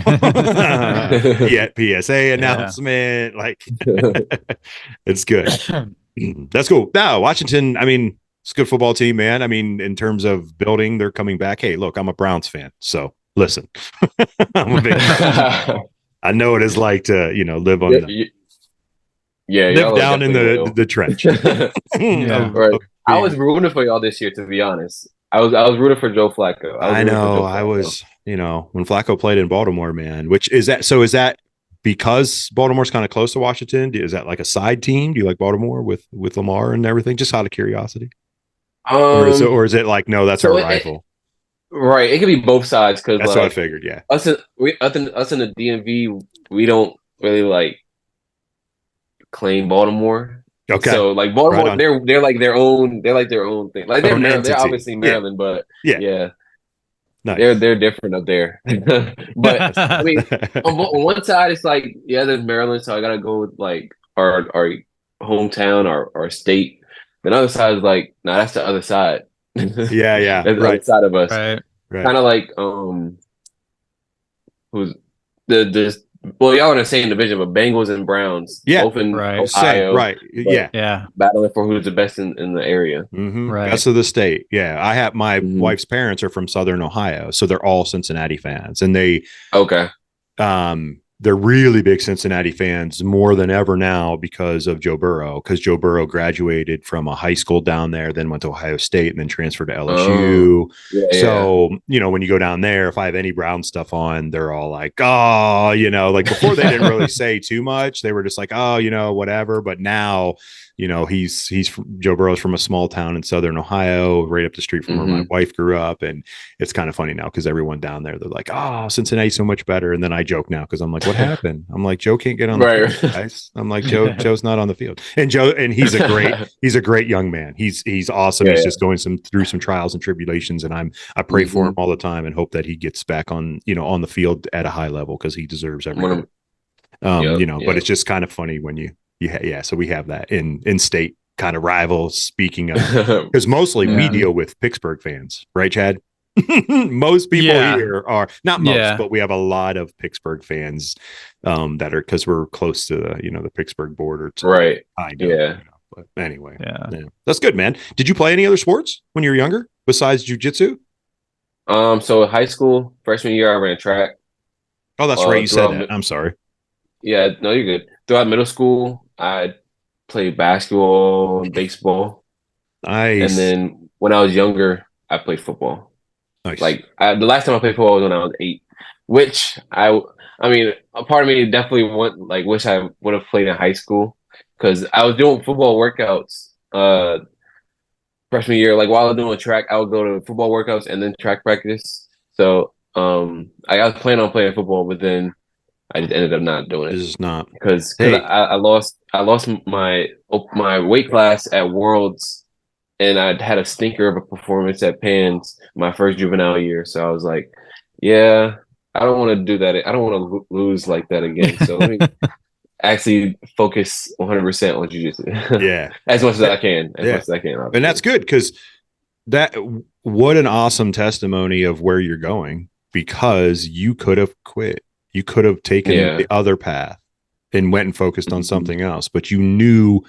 PSA announcement. Like, it's good. That's cool. Now, Washington, I mean, it's a good football team, man. I mean, in terms of building, they're coming back. Hey, look, I'm a Browns fan. So listen, I'm a big I know what it's like to, you know, live on live down in the trench. I was rooting for y'all this year, to be honest. I was rooting for Joe Flacco. I know. I was, you know, when Flacco played in Baltimore, man. Which is that? So is that because Baltimore's kind of close to Washington? Is that like a side team? Do you like Baltimore with Lamar and everything? Just out of curiosity, or is it like, no, that's our rival? Right, it could be both sides, because that's what I figured. Yeah, us in the DMV, we don't really like claim Baltimore. Okay, so like Baltimore, they're like their own thing. Like they're obviously Maryland, but nice. They're different up there. But I mean, on one side, it's like there's Maryland, so I gotta go with like our hometown, our state. The other side is like, no, that's the other side. Yeah. That's the Right. other side of us. Right. Kind of like who's the well, y'all in the same division, but Bengals and Browns, both in Right. Same. Ohio, Right. Yeah. battling for who's the best in the area. Right. Best of the state. Yeah. I have my Mhm. wife's parents are from Southern Ohio, so they're all Cincinnati fans, and they're really big Cincinnati fans more than ever now because of Joe Burrow. Because Joe Burrow graduated from a high school down there, then went to Ohio State, and then transferred to LSU. So, when you go down there, if I have any Brown stuff on, they're all like, oh, like before they didn't really say too much. They were just like, oh, whatever. But now, he's from, Joe Burrow's from a small town in Southern Ohio, right up the street from where my wife grew up. And it's kind of funny now because everyone down there, they're like, oh, Cincinnati's so much better. And then I joke now because I'm like, what happened? I'm like, Joe can't get on the field, guys. I'm like, Joe's not on the field. And he's a great young man. He's awesome. He's just going through some trials and tribulations. And I pray for him all the time and hope that he gets back on the field at a high level because he deserves everything. But it's just kind of funny when so we have that in state kind of rivals, speaking of, because mostly we deal with Pittsburgh fans, right, Chad? Most people here are not most, but we have a lot of Pittsburgh fans that are, because we're close to the Pittsburgh border. Right. But anyway, that's good, man. Did you play any other sports when you were younger besides jiu-jitsu? So high school, freshman year, I ran track. Oh, that's right. You said that. I'm sorry. Yeah, no, you're good. Throughout middle school, I played basketball and baseball. Nice. And then when I was younger, I played football. Nice. Like the last time I played football was when I was 8, which I mean, a part of me definitely wish I would have played in high school because I was doing football workouts freshman year. Like while I was doing track, I would go to football workouts and then track practice. So I was planning on playing football, but then I just ended up not doing it. This is not because I lost my weight class at Worlds, and I had a stinker of a performance at Pans my first juvenile year. So I was like, yeah, I don't want to do that. I don't want to lose like that again. So let me actually focus 100% on jiu-jitsu. Yeah, as much as I can. Much as I can. Obviously. And that's good because what an awesome testimony of where you're going, because you could have quit. You could have taken the other path and went and focused on something else, but you knew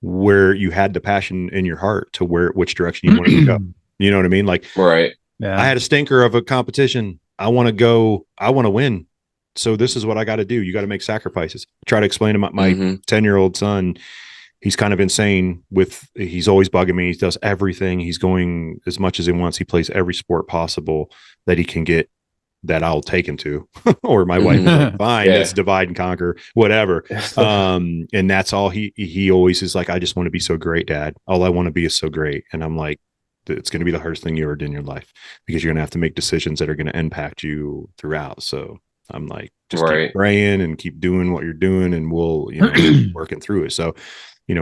where you had the passion in your heart to which direction you wanted to go. You know what I mean? Like, right. Yeah. I had a stinker of a competition. I want to win. So this is what I got to do. You got to make sacrifices. Try to explain to my 10-year-old son. He's kind of insane he's always bugging me. He does everything. He's going as much as he wants. He plays every sport possible that he can get, that I'll take him to, or my wife, fine, let's divide and conquer, whatever. And that's all he always is like, I just want to be so great, Dad. All I want to be is so great. And I'm like, it's going to be the hardest thing you ever did in your life, because you're going to have to make decisions that are going to impact you throughout. So I'm like, just keep praying and keep doing what you're doing, and we'll, working through it. So,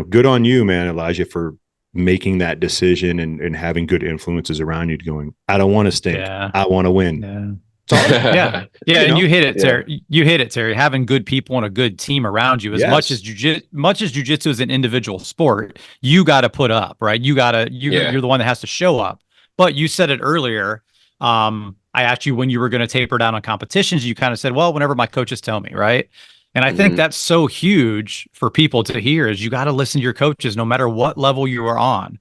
good on you, man, Elijah, for making that decision and having good influences around you going, I don't want to stink. I want to win. Yeah. And you hit it, Terry. You hit it, Terry. Having good people and a good team around you, as much as jiu-jitsu is an individual sport, you got to put up, right? You're the one that has to show up. But you said it earlier. I asked you when you were going to taper down on competitions. You kind of said, well, whenever my coaches tell me, right? And I think that's so huge for people to hear, is you got to listen to your coaches no matter what level you are on.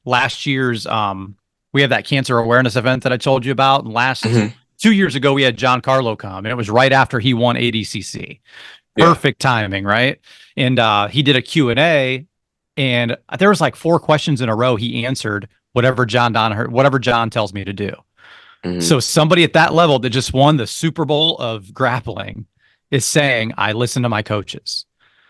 Last year's we had that cancer awareness event that I told you about. And 2 years ago, we had John Carlo come, and it was right after he won ADCC. Perfect timing, right? And he did a Q&A, and there was like 4 questions in a row. He answered whatever John tells me to do. So somebody at that level that just won the Super Bowl of grappling is saying, I listen to my coaches.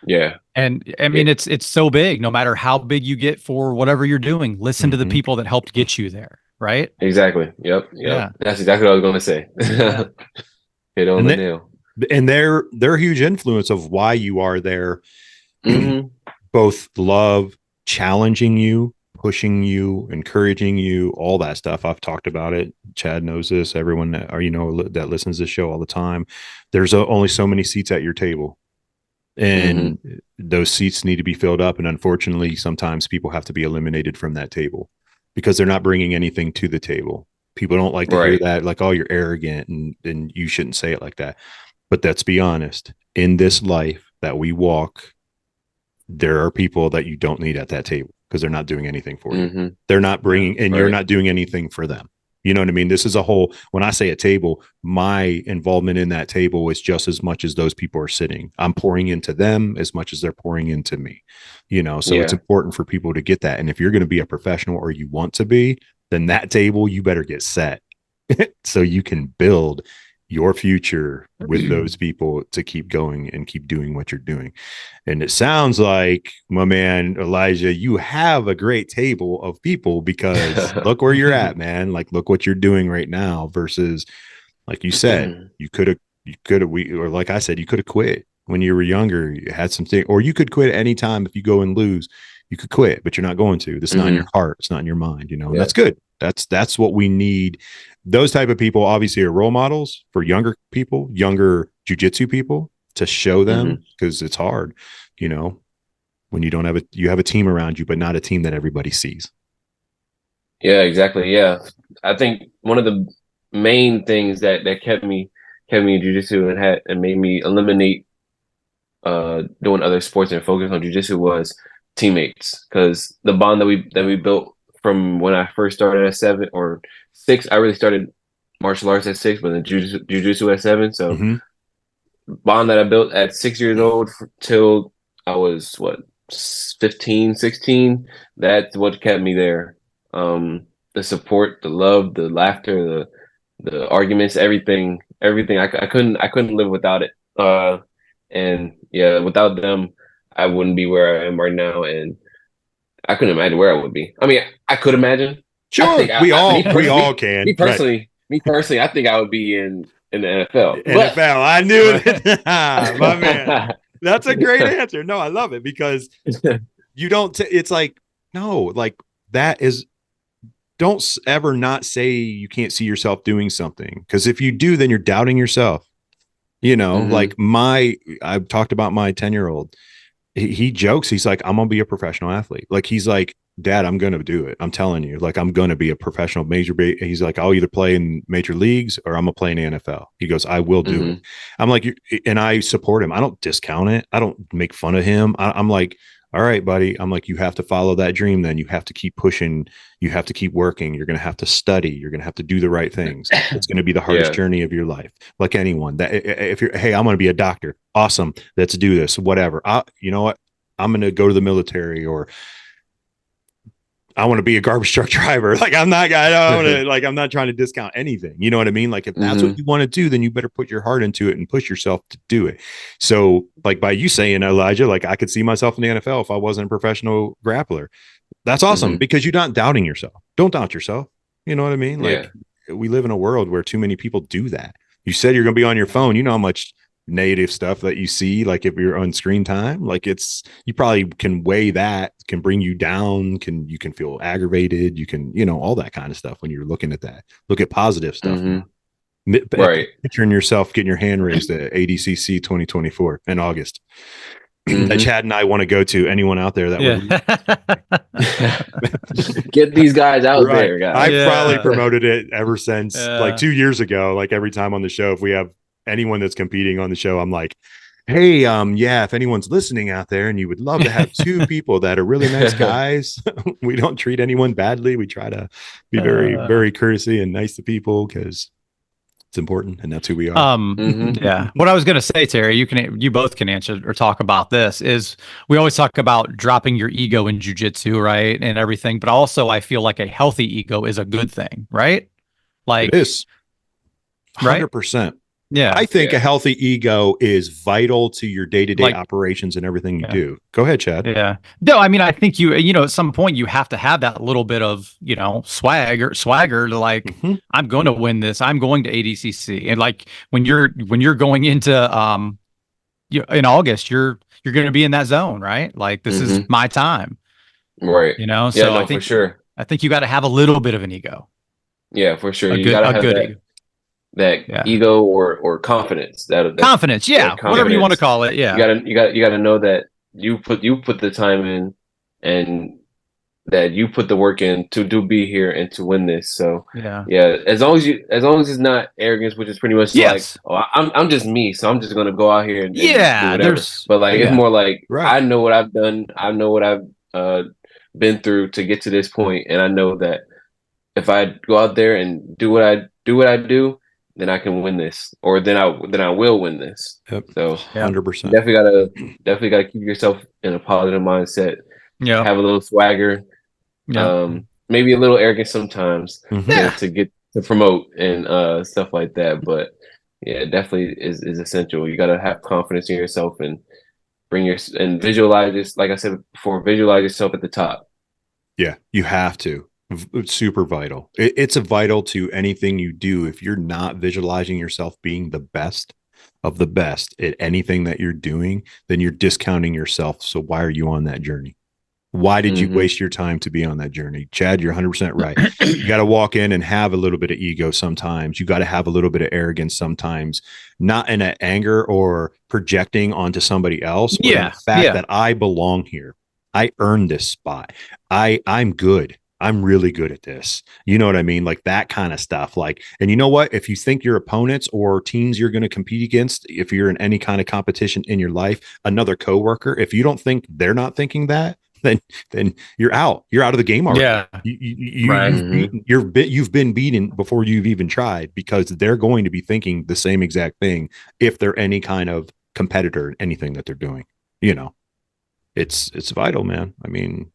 Yeah. And I mean, it's so big, no matter how big you get for whatever you're doing, listen to the people that helped get you there. Right. Exactly. Yep. Yeah. That's exactly what I was going to say. Hit on the nail. And they're a huge influence of why you are there. Both love, challenging you, pushing you, encouraging you, all that stuff. I've talked about it. Chad knows this. Everyone that listens to this show all the time. There's only so many seats at your table. and those seats need to be filled up. And unfortunately, sometimes people have to be eliminated from that table because they're not bringing anything to the table. People don't like to hear that, like, oh, you're arrogant and you shouldn't say it like that. But let's be honest, in this life that we walk, there are people that you don't need at that table because they're not doing anything for you. They're not bringing, and you're not doing anything for them. You know what I mean? This is a whole, when I say a table, my involvement in that table is just as much as those people are sitting. I'm pouring into them as much as they're pouring into me, you know? So it's important for people to get that. And if you're going to be a professional or you want to be, then that table, you better get set so you can build your future with those people to keep going and keep doing what you're doing. And it sounds like, my man Elijah, you have a great table of people, because look where you're at, man. Like, look what you're doing right now versus, like you said, you could have, or like I said, you could have quit when you were younger. You had something, or you could quit anytime. If you go and lose, you could quit, but you're not going to. This is not in your heart. It's not in your mind, you know, and that's good. That's what we need. Those type of people obviously are role models for younger people, younger jiu-jitsu people, to show them, because it's hard, you know, when you don't have you have a team around you, but not a team that everybody sees. Yeah, exactly. Yeah. I think one of the main things that kept me in jiu-jitsu and made me eliminate doing other sports and focus on jiu-jitsu was teammates, because the bond that we built from when I first started at 7 or 6. I really started martial arts at 6, but then jiu-jitsu at 7. So bond that I built at 6 years old till I was 15, 16. That's what kept me there. The support, the love, the laughter, the arguments, everything. I couldn't live without it. And yeah, without them, I wouldn't be where I am right now, and I couldn't imagine where I would be. I mean, I could imagine. Sure, we all can. Me personally, I think I would be in the NFL. NFL, I knew it. My man, that's a great answer. No, I love it, because you don't. It's like, no, like that is. Don't ever not say you can't see yourself doing something, because if you do, then you're doubting yourself. You know, like I've talked about my 10-year-old. He jokes. He's like, I'm going to be a professional athlete. Like, he's like, Dad, I'm going to do it. I'm telling you, like, I'm going to be a professional he's like, I'll either play in major leagues or I'm going to play in the NFL. He goes, I will do it. I'm like, and I support him. I don't discount it. I don't make fun of him. I'm like, all right, buddy. I'm like, you have to follow that dream. Then you have to keep pushing. You have to keep working. You're going to have to study. You're going to have to do the right things. It's going to be the hardest journey of your life. Like anyone that, if you're, hey, I'm going to be a doctor. Awesome. Let's do this. Whatever. You know what? I'm going to go to the military, or I want to be a garbage truck driver. Like, I'm not trying to discount anything. You know what I mean? Like, if that's what you want to do, then you better put your heart into it and push yourself to do it. So, like, by you saying, Elijah, like, I could see myself in the NFL if I wasn't a professional grappler. That's awesome, because you're not doubting yourself. Don't doubt yourself. You know what I mean? Like, we live in a world where too many people do that. You said you're going to be on your phone. You know how much negative stuff that you see, like if you're on screen time, like you probably can weigh that, can bring you down, you can feel aggravated, you can, you know, all that kind of stuff when you're looking at that. Look at positive stuff. Right. Picturing yourself getting your hand raised at ADCC 2024 in August. That Chad and I want to go to. Anyone out there that would get these guys out there, guys. I've probably promoted it ever since like 2 years ago. Like, every time on the show, if we have anyone that's competing on the show, I'm like, hey, if anyone's listening out there and you would love to have 2 people that are really nice guys, we don't treat anyone badly. We try to be very, very courtesy and nice to people, because it's important, and that's who we are. Yeah. What I was going to say, Terry, you both can answer or talk about this, is we always talk about dropping your ego in jiu-jitsu, right? And everything. But also, I feel like a healthy ego is a good thing, right? Like, it is 100%. Yeah. I think a healthy ego is vital to your day-to-day operations and everything you do. Go ahead, Chad. Yeah. No, I mean, I think you know, at some point you have to have that little bit of, you know, swagger to like, I'm going to win this. I'm going to ADCC. And like, when you're going into, in August, you're going to be in that zone, right? Like, this is my time. Right. You know, so for sure. I think you got to have a little bit of an ego. Yeah, for sure. A good ego. ego or confidence. Confidence, yeah, confidence. whatever you want to call it. Yeah, you gotta know that you put the time in, and that you put the work in to be here and to win this. So yeah. As long as it's not arrogance, which is pretty much like, oh, I'm just me, so I'm just gonna go out here and do whatever. But like it's more like, I know what I've done, I know what I've been through to get to this point, and I know that if I go out there and do what I do, then I can win this, or then I will win this. Yep. So 100%. Definitely gotta keep yourself in a positive mindset. Yeah, have a little swagger. Maybe a little arrogance sometimes to get to promote and stuff like that. But yeah, it definitely is essential. You got to have confidence in yourself and visualize this. Like I said before, visualize yourself at the top. Yeah, you have to. It's super vital. It's a vital to anything you do. If you're not visualizing yourself being the best of the best at anything that you're doing, then you're discounting yourself. So why are you on that journey? Why did you waste your time to be on that journey? Chad, you're 100% right. You got to walk in and have a little bit of ego sometimes. You got to have a little bit of arrogance sometimes, not in an anger or projecting onto somebody else. But in the fact that I belong here. I earned this spot. I'm good. I'm really good at this. You know what I mean? Like that kind of stuff. Like, and you know what? If you think your opponents or teams you're going to compete against, if you're in any kind of competition in your life, another coworker, if you don't think they're not thinking that, then you're out. You're out of the game already. Yeah. You've been beaten before you've even tried, because they're going to be thinking the same exact thing if they're any kind of competitor in anything that they're doing. You know, it's vital, man. I mean,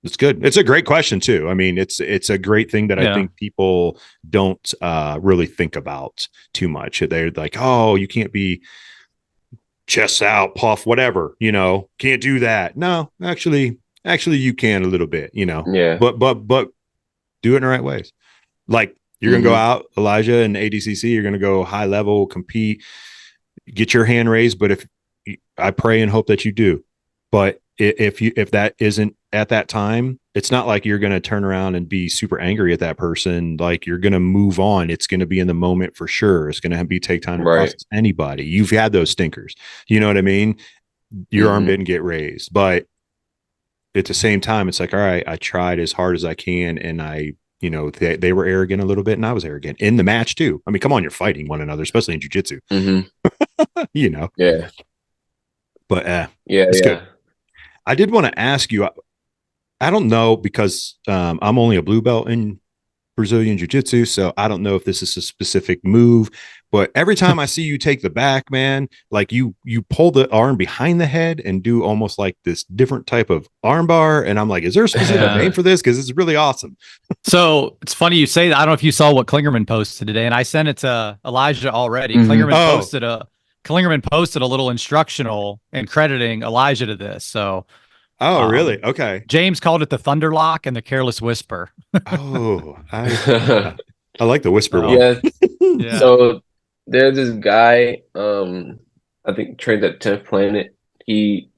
it's good. It's a great question too. I mean, it's a great thing that I think people don't really think about too much. They're like, oh, you can't be chest out, puff, whatever, you know, can't do that. No, actually you can a little bit, you know, but do it in the right ways. Like you're going to go out, Elijah, and ADCC, you're going to go high level, compete, get your hand raised. But if I pray and hope that you do, but if that isn't at that time, it's not like you're going to turn around and be super angry at that person. Like you're going to move on. It's going to be in the moment for sure. It's going to be take time to process anybody. You've had those stinkers. You know what I mean? Your arm didn't get raised, but at the same time, it's like, all right, I tried as hard as I can. And you know, they were arrogant a little bit and I was arrogant in the match too. I mean, come on, you're fighting one another, especially in jiu-jitsu, you know? Yeah. But it's good. I did want to ask you, I don't know, because I'm only a blue belt in Brazilian Jiu-Jitsu, so I don't know if this is a specific move, but every time I see you take the back, man, like you pull the arm behind the head and do almost like this different type of arm bar, and I'm like, is there a specific name for this? Because it's really awesome. So it's funny you say that. I don't know if you saw what Klingerman posted today, and I sent it to Elijah already. Klingerman posted a little instructional and crediting Elijah to this. So, really? Okay. James called it the Thunderlock and the Careless Whisper. I like the whisper one. Yeah. So there's this guy, I think trained at 10th Planet. He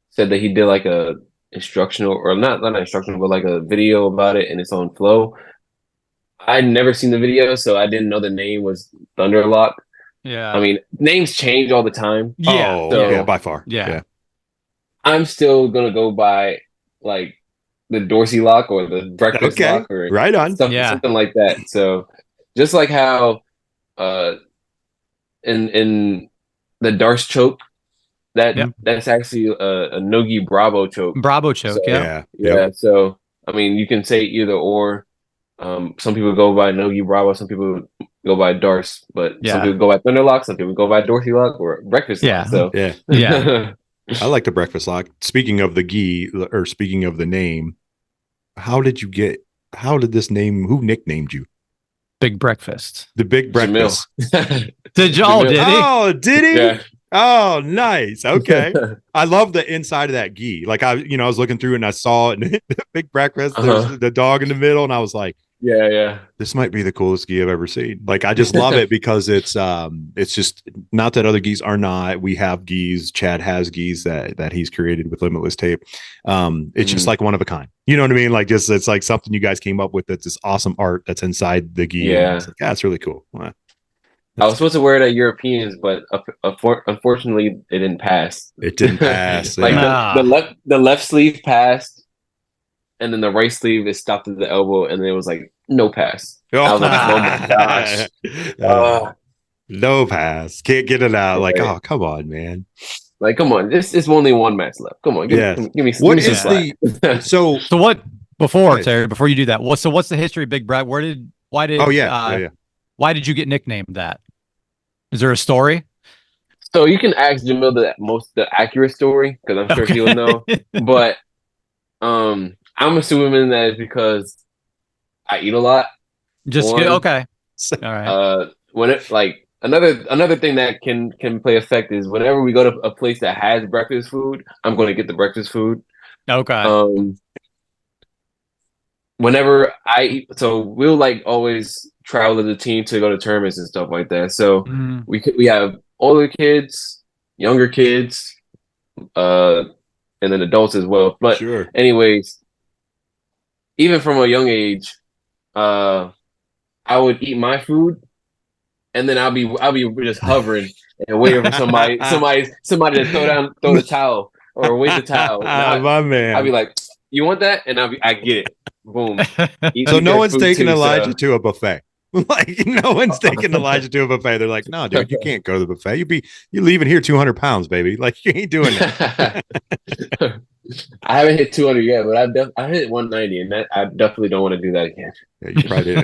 said that he did like a instructional, or not instructional, but like a video about it, and it's on Flow. I'd never seen the video, so I didn't know the name was Thunderlock. Yeah. I mean, names change all the time. Yeah. So, by far. Yeah. I'm still going to go by like the Dorsey lock or the breakfast lock or right on. Something like that. So just like how in the Darce choke, that's actually a Nogi Bravo choke. So, yeah. So, I mean, you can say either or. Some people go by Nogi Bravo, some people go by Darce, but some people go by Thunderlock, some people go by Dorsey lock or breakfast lock. So I like the breakfast lock. Speaking of the gi, or speaking of the name, how did this name, who nicknamed you? Big Breakfast. The Big Breakfast. Did he? Oh, did he? Yeah. Oh, nice. Okay. I love the inside of that gi. Like I was looking through and I saw it, Big Breakfast. There's the dog in the middle, and I was like, Yeah. This might be the coolest gi I've ever seen. Like, I just love it because it's just not that other gis are not. We have gis. Chad has gis that he's created with Limitless tape. It's just like one of a kind. You know what I mean? Like, just it's like something you guys came up with. That's this awesome art that's inside the gi. Yeah, it's like, it's really cool. I was supposed to wear it at Europeans, but unfortunately, it didn't pass. It didn't pass. Like the left sleeve passed, and then the right sleeve is stopped at the elbow, and then it was like no pass. I was like, oh my gosh, no pass. Can't get it out. Like, oh, come on, man. Like, come on. This is only one match left. Come on, give me some. What is the so what before Terry? Before you do that, what's the history of Big Brett? Why did? Why did you get nicknamed that? Is there a story? So you can ask Jamil the accurate story because I'm sure he'll know. But I'm assuming that it's because I eat a lot. Okay. All right. When it like another thing that can play effect is whenever we go to a place that has breakfast food, I'm going to get the breakfast food. Okay. Whenever I eat, so we'll like always travel as a team to go to tournaments and stuff like that. So we have older kids, younger kids, and then adults as well. But anyways, even from a young age, I would eat my food, and then I'll be just hovering and waiting for somebody to throw the towel or wave the towel. My man, I'll be like, "You want that?" And I get it. Boom. So no one's taking Elijah to a buffet. Like, no one's taking Elijah to a buffet. They're like, no, dude, you can't go to the buffet. You're leaving here 200 pounds, baby. Like, you ain't doing that. I haven't hit 200 yet, but I hit 190, and that I definitely don't want to do that again. Yeah,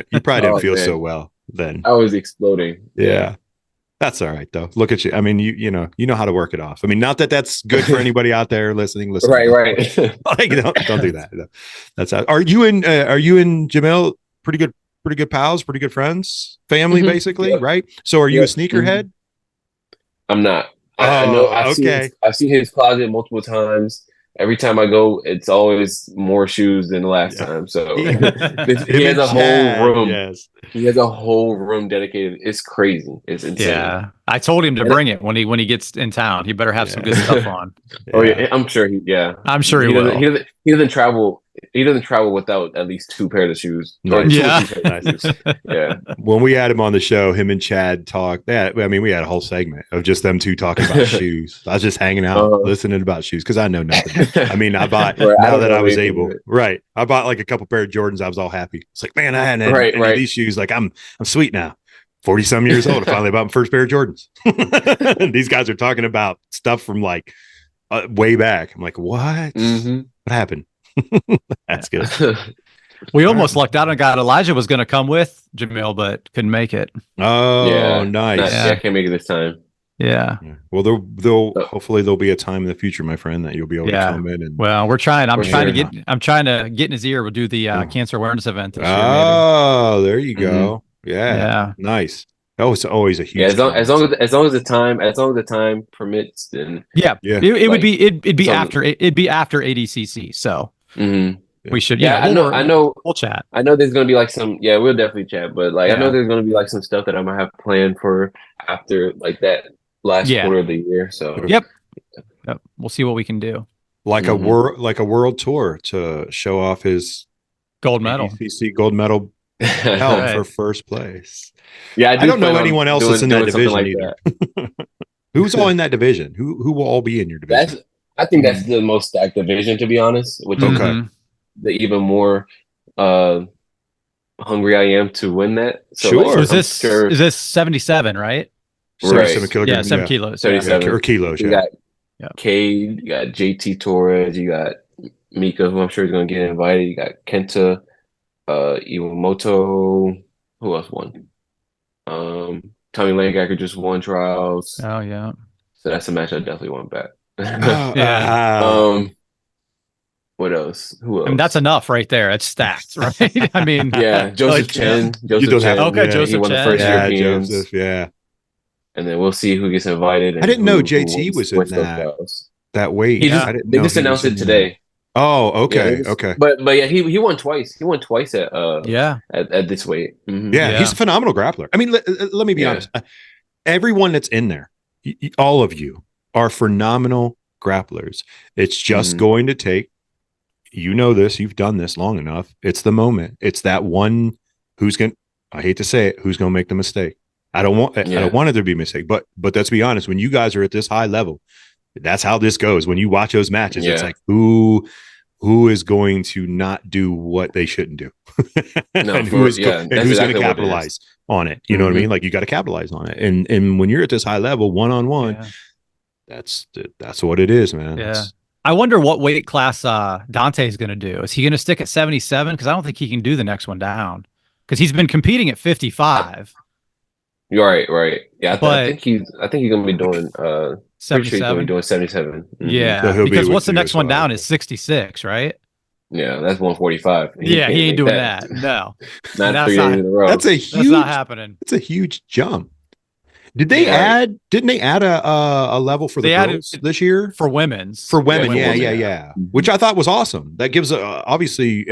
you probably didn't feel so well then. I was exploding. Yeah. That's all right, though. Look at you. I mean, you know how to work it off. I mean, not that that's good for anybody out there listening. Right. Like, don't do that. That's how. Are you and Jamil pretty good pals, pretty good friends, family, basically, right? So, are you a sneakerhead? I'm not. I know. I've seen his closet multiple times. Every time I go, it's always more shoes than the last time. So he has a whole room. Yes. He has a whole room dedicated. It's crazy. It's insane. Yeah. I told him to bring it when he gets in town. He better have some good stuff on. Oh yeah, I'm sure I'm sure he will. He doesn't travel. He doesn't travel without at least 2 pairs of shoes. Yeah. Yeah. When we had him on the show, him and Chad talked. We had a whole segment of just them two talking about shoes. I was just hanging out, listening about shoes because I know nothing. I mean, I bought now that I was able. Right. I bought like a couple pair of Jordans. I was all happy. It's like, man, I hadn't had any of these shoes. Like, I'm sweet now. 40-some years old. I finally bought my first pair of Jordans. These guys are talking about stuff from like way back. I'm like, what? What happened? That's good. We almost lucked out and got Elijah was going to come with Jamil, but couldn't make it. Oh, yeah, nice. I can't make it this time. Yeah. Well, hopefully there'll be a time in the future, my friend, that you'll be able to come in. And well, we're trying. I'm trying to get in his ear. We'll do the cancer awareness event this year. Oh, there you go. Yeah. Nice. Oh, it's always a huge. Yeah, as long as the time permits, then it'd be after ADCC. So we should. Yeah, I know. We'll chat. I know there's gonna be like some. Yeah, we'll definitely chat. But like, I know there's gonna be like some stuff that I'm gonna have planned for after like that last quarter of the year. So yep. We'll see what we can do. Like a world tour to show off his gold medal. ADCC gold medal. For first place. Yeah, I don't know anyone else that's in that division either. Who's all in that division? Who will all be in your division? I think that's the most stacked division, to be honest. Which is the even more hungry I am to win that. So sure. So is this 77, right? 77 kilograms. Yeah, 7 kilos. 77 or kilos. You got Cade, you got JT Torres, you got Mika, who I'm sure is going to get invited. You got Kenta. Iwamoto, who else won? Tommy Langacker just won trials. Oh yeah. So that's a match I definitely want back. What else? Who else? I mean, that's enough right there. It's stacked, right? I mean, Joseph Chen. Joseph Chen. He won the first Europeans. Joseph, and then we'll see who gets invited. I didn't know JT was in that weight. They just announced it today. Oh, okay, Yeah, okay. but yeah, he won twice. He won twice at at this weight. Yeah, he's a phenomenal grappler. I mean, let me be honest. Everyone that's in there, all of you are phenomenal grapplers. It's just going to take, you know this, you've done this long enough. It's the moment. It's that one who's going to, I hate to say it, who's going to make the mistake. I don't want it to be a mistake, but let's be honest, when you guys are at this high level, that's how this goes. When you watch those matches, it's like, who is going to not do what they shouldn't do? And who's going to capitalize on it? You know what I mean? Like, you got to capitalize on it. And when you're at this high level, one-on-one, that's what it is, man. Yeah. I wonder what weight class Dante is going to do. Is he going to stick at 77? Because I don't think he can do the next one down. Because he's been competing at 55. You're right. Yeah, I think he's going to be doing 77. Sure he's going to be doing 77. Yeah, so because what's the next one down is 66, right? Yeah, that's 145. He ain't doing that. No, not 3 days in a row. That's not happening. It's a huge jump. Didn't they add a level for the girls this year? For women's. For women, yeah. Which I thought was awesome. That gives obviously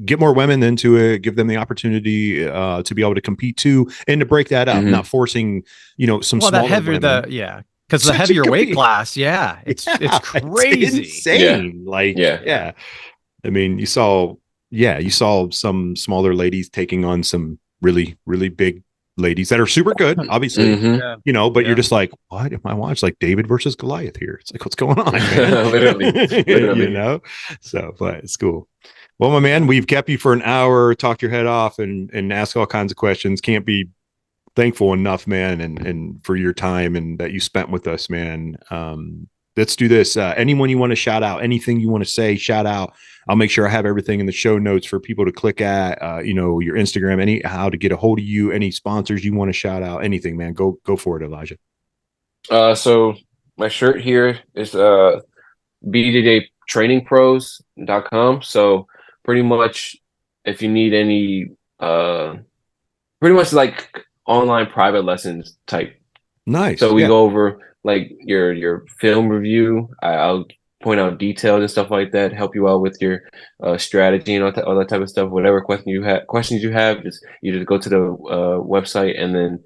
get more women into it, give them the opportunity to be able to compete too, and to break that up, not forcing some smaller that heavier women. Because the heavier weight class, it's crazy. It's insane. I mean, you saw some smaller ladies taking on some really, really big ladies that are super good, obviously, but you're just like, what am I watching? Like David versus Goliath here. It's like, what's going on, man? Literally. So, but it's cool. Well, my man, we've kept you for an hour, talked your head off and ask all kinds of questions. Can't be thankful enough, man. And for your time and that you spent with us, man. Let's do this. Anyone you want to shout out, anything you want to say, shout out. I'll make sure I have everything in the show notes for people to click at, your Instagram, how to get a hold of you, any sponsors you want to shout out, anything, man. Go for it, Elijah. So my shirt here is BJJTrainingPros.com. So pretty much if you need any, pretty much like online private lessons type. Nice. So we go over like your film review. I'll point out details and stuff like that, help you out with your strategy and all that type of stuff. Whatever questions you have, you just go to the website and then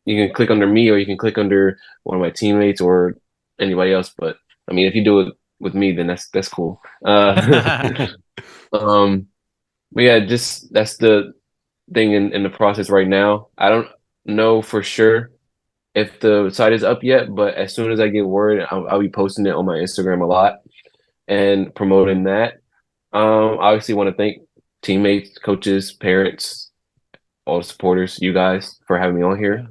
you can click under me or you can click under one of my teammates or anybody else. But I mean, if you do it with me, then that's cool. But yeah, just that's the thing in the process right now. I don't know for sure if the site is up yet, but as soon as I get word, I'll be posting it on my Instagram a lot and promoting that. Obviously want to thank teammates, coaches, parents, all the supporters, you guys for having me on here.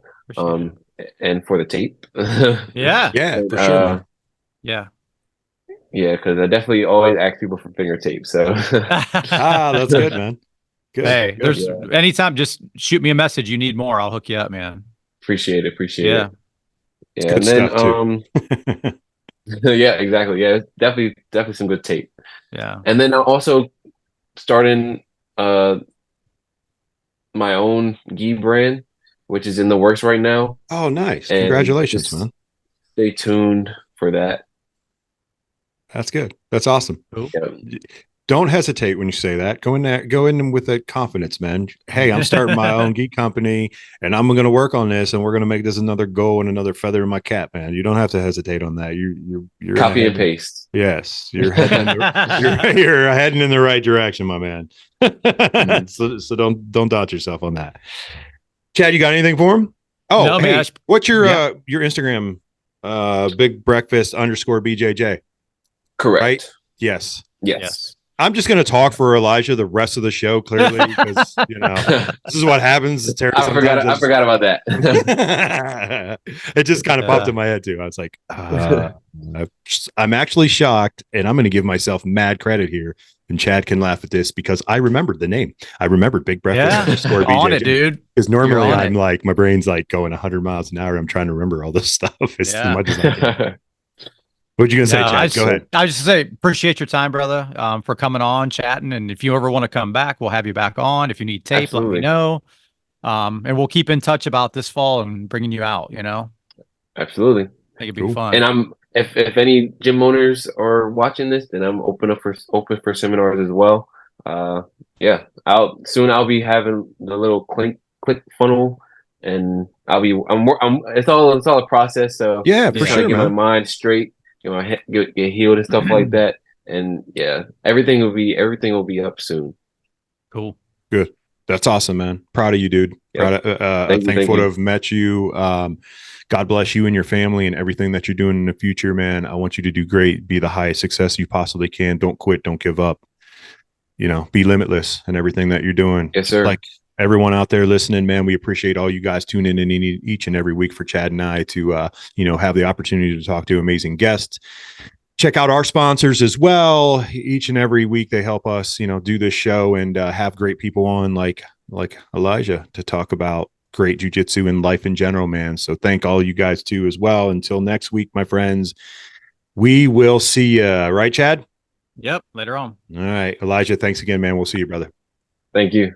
And for the tape. Yeah, for sure. Yeah, because I definitely always ask people for finger tape. So that's good, man. Good. Hey, there's anytime, just shoot me a message. You need more, I'll hook you up, man. Appreciate it. Yeah. And then yeah, exactly. Yeah, definitely some good tape. Yeah. And then I'm also starting my own gi brand, which is in the works right now. Oh, nice. Congratulations, man. Stay tuned for that. That's good. That's awesome. Cool. Yeah. Don't hesitate when you say that. Go in with that confidence, man. Hey, I'm starting my own geek company and I'm going to work on this and we're going to make this another goal and another feather in my cap, man. You don't have to hesitate on that. You're copy and paste. Yes. You're heading you're heading in the right direction, my man. So don't doubt yourself on that. Chad, you got anything for him? Oh, no, hey, man. What's your Instagram? Big breakfast _BJJ. Correct. Right? Yes. I'm just going to talk for Elijah the rest of the show, clearly, because this is what happens. I forgot about that. It just kind of popped in my head too. I was like, I'm actually shocked, and I'm going to give myself mad credit here. And Chad can laugh at this because I remembered the name. I remembered Big Breakfast _BJJ. On it, dude. Because normally I'm like, my brain's like going 100 miles an hour. I'm trying to remember all this stuff as much as I can. What you gonna say, Chad? Go ahead. I just say appreciate your time, brother, for coming on, chatting, and if you ever want to come back, we'll have you back on. If you need tape, let me know, and we'll keep in touch about this fall and bringing you out. Absolutely, I think it'd be fun. And if any gym owners are watching this, then I'm open for seminars as well. Yeah, I'll be having the little click funnel, and it's all a process. So yeah, just for trying sure, to get my man. mind straight, get my head, get healed and stuff like that. And yeah, everything will be up soon. Cool. Good. That's awesome, man. Proud of you, dude. Yep. Proud of, Thank thankful you. to have met you. God bless you and your family and everything that you're doing in the future, man. I want you to do great. Be the highest success you possibly can. Don't quit. Don't give up. You know, be limitless in everything that you're doing. Yes, sir. Like everyone out there listening, man, we appreciate all you guys tuning in each and every week for Chad and I to, have the opportunity to talk to amazing guests. Check out our sponsors as well. Each and every week they help us, do this show and have great people on like Elijah to talk about great jiu-jitsu and life in general, man. So thank all you guys too as well. Until next week, my friends, we will see you. Right, Chad? Yep. Later on. All right. Elijah, thanks again, man. We'll see you, brother. Thank you.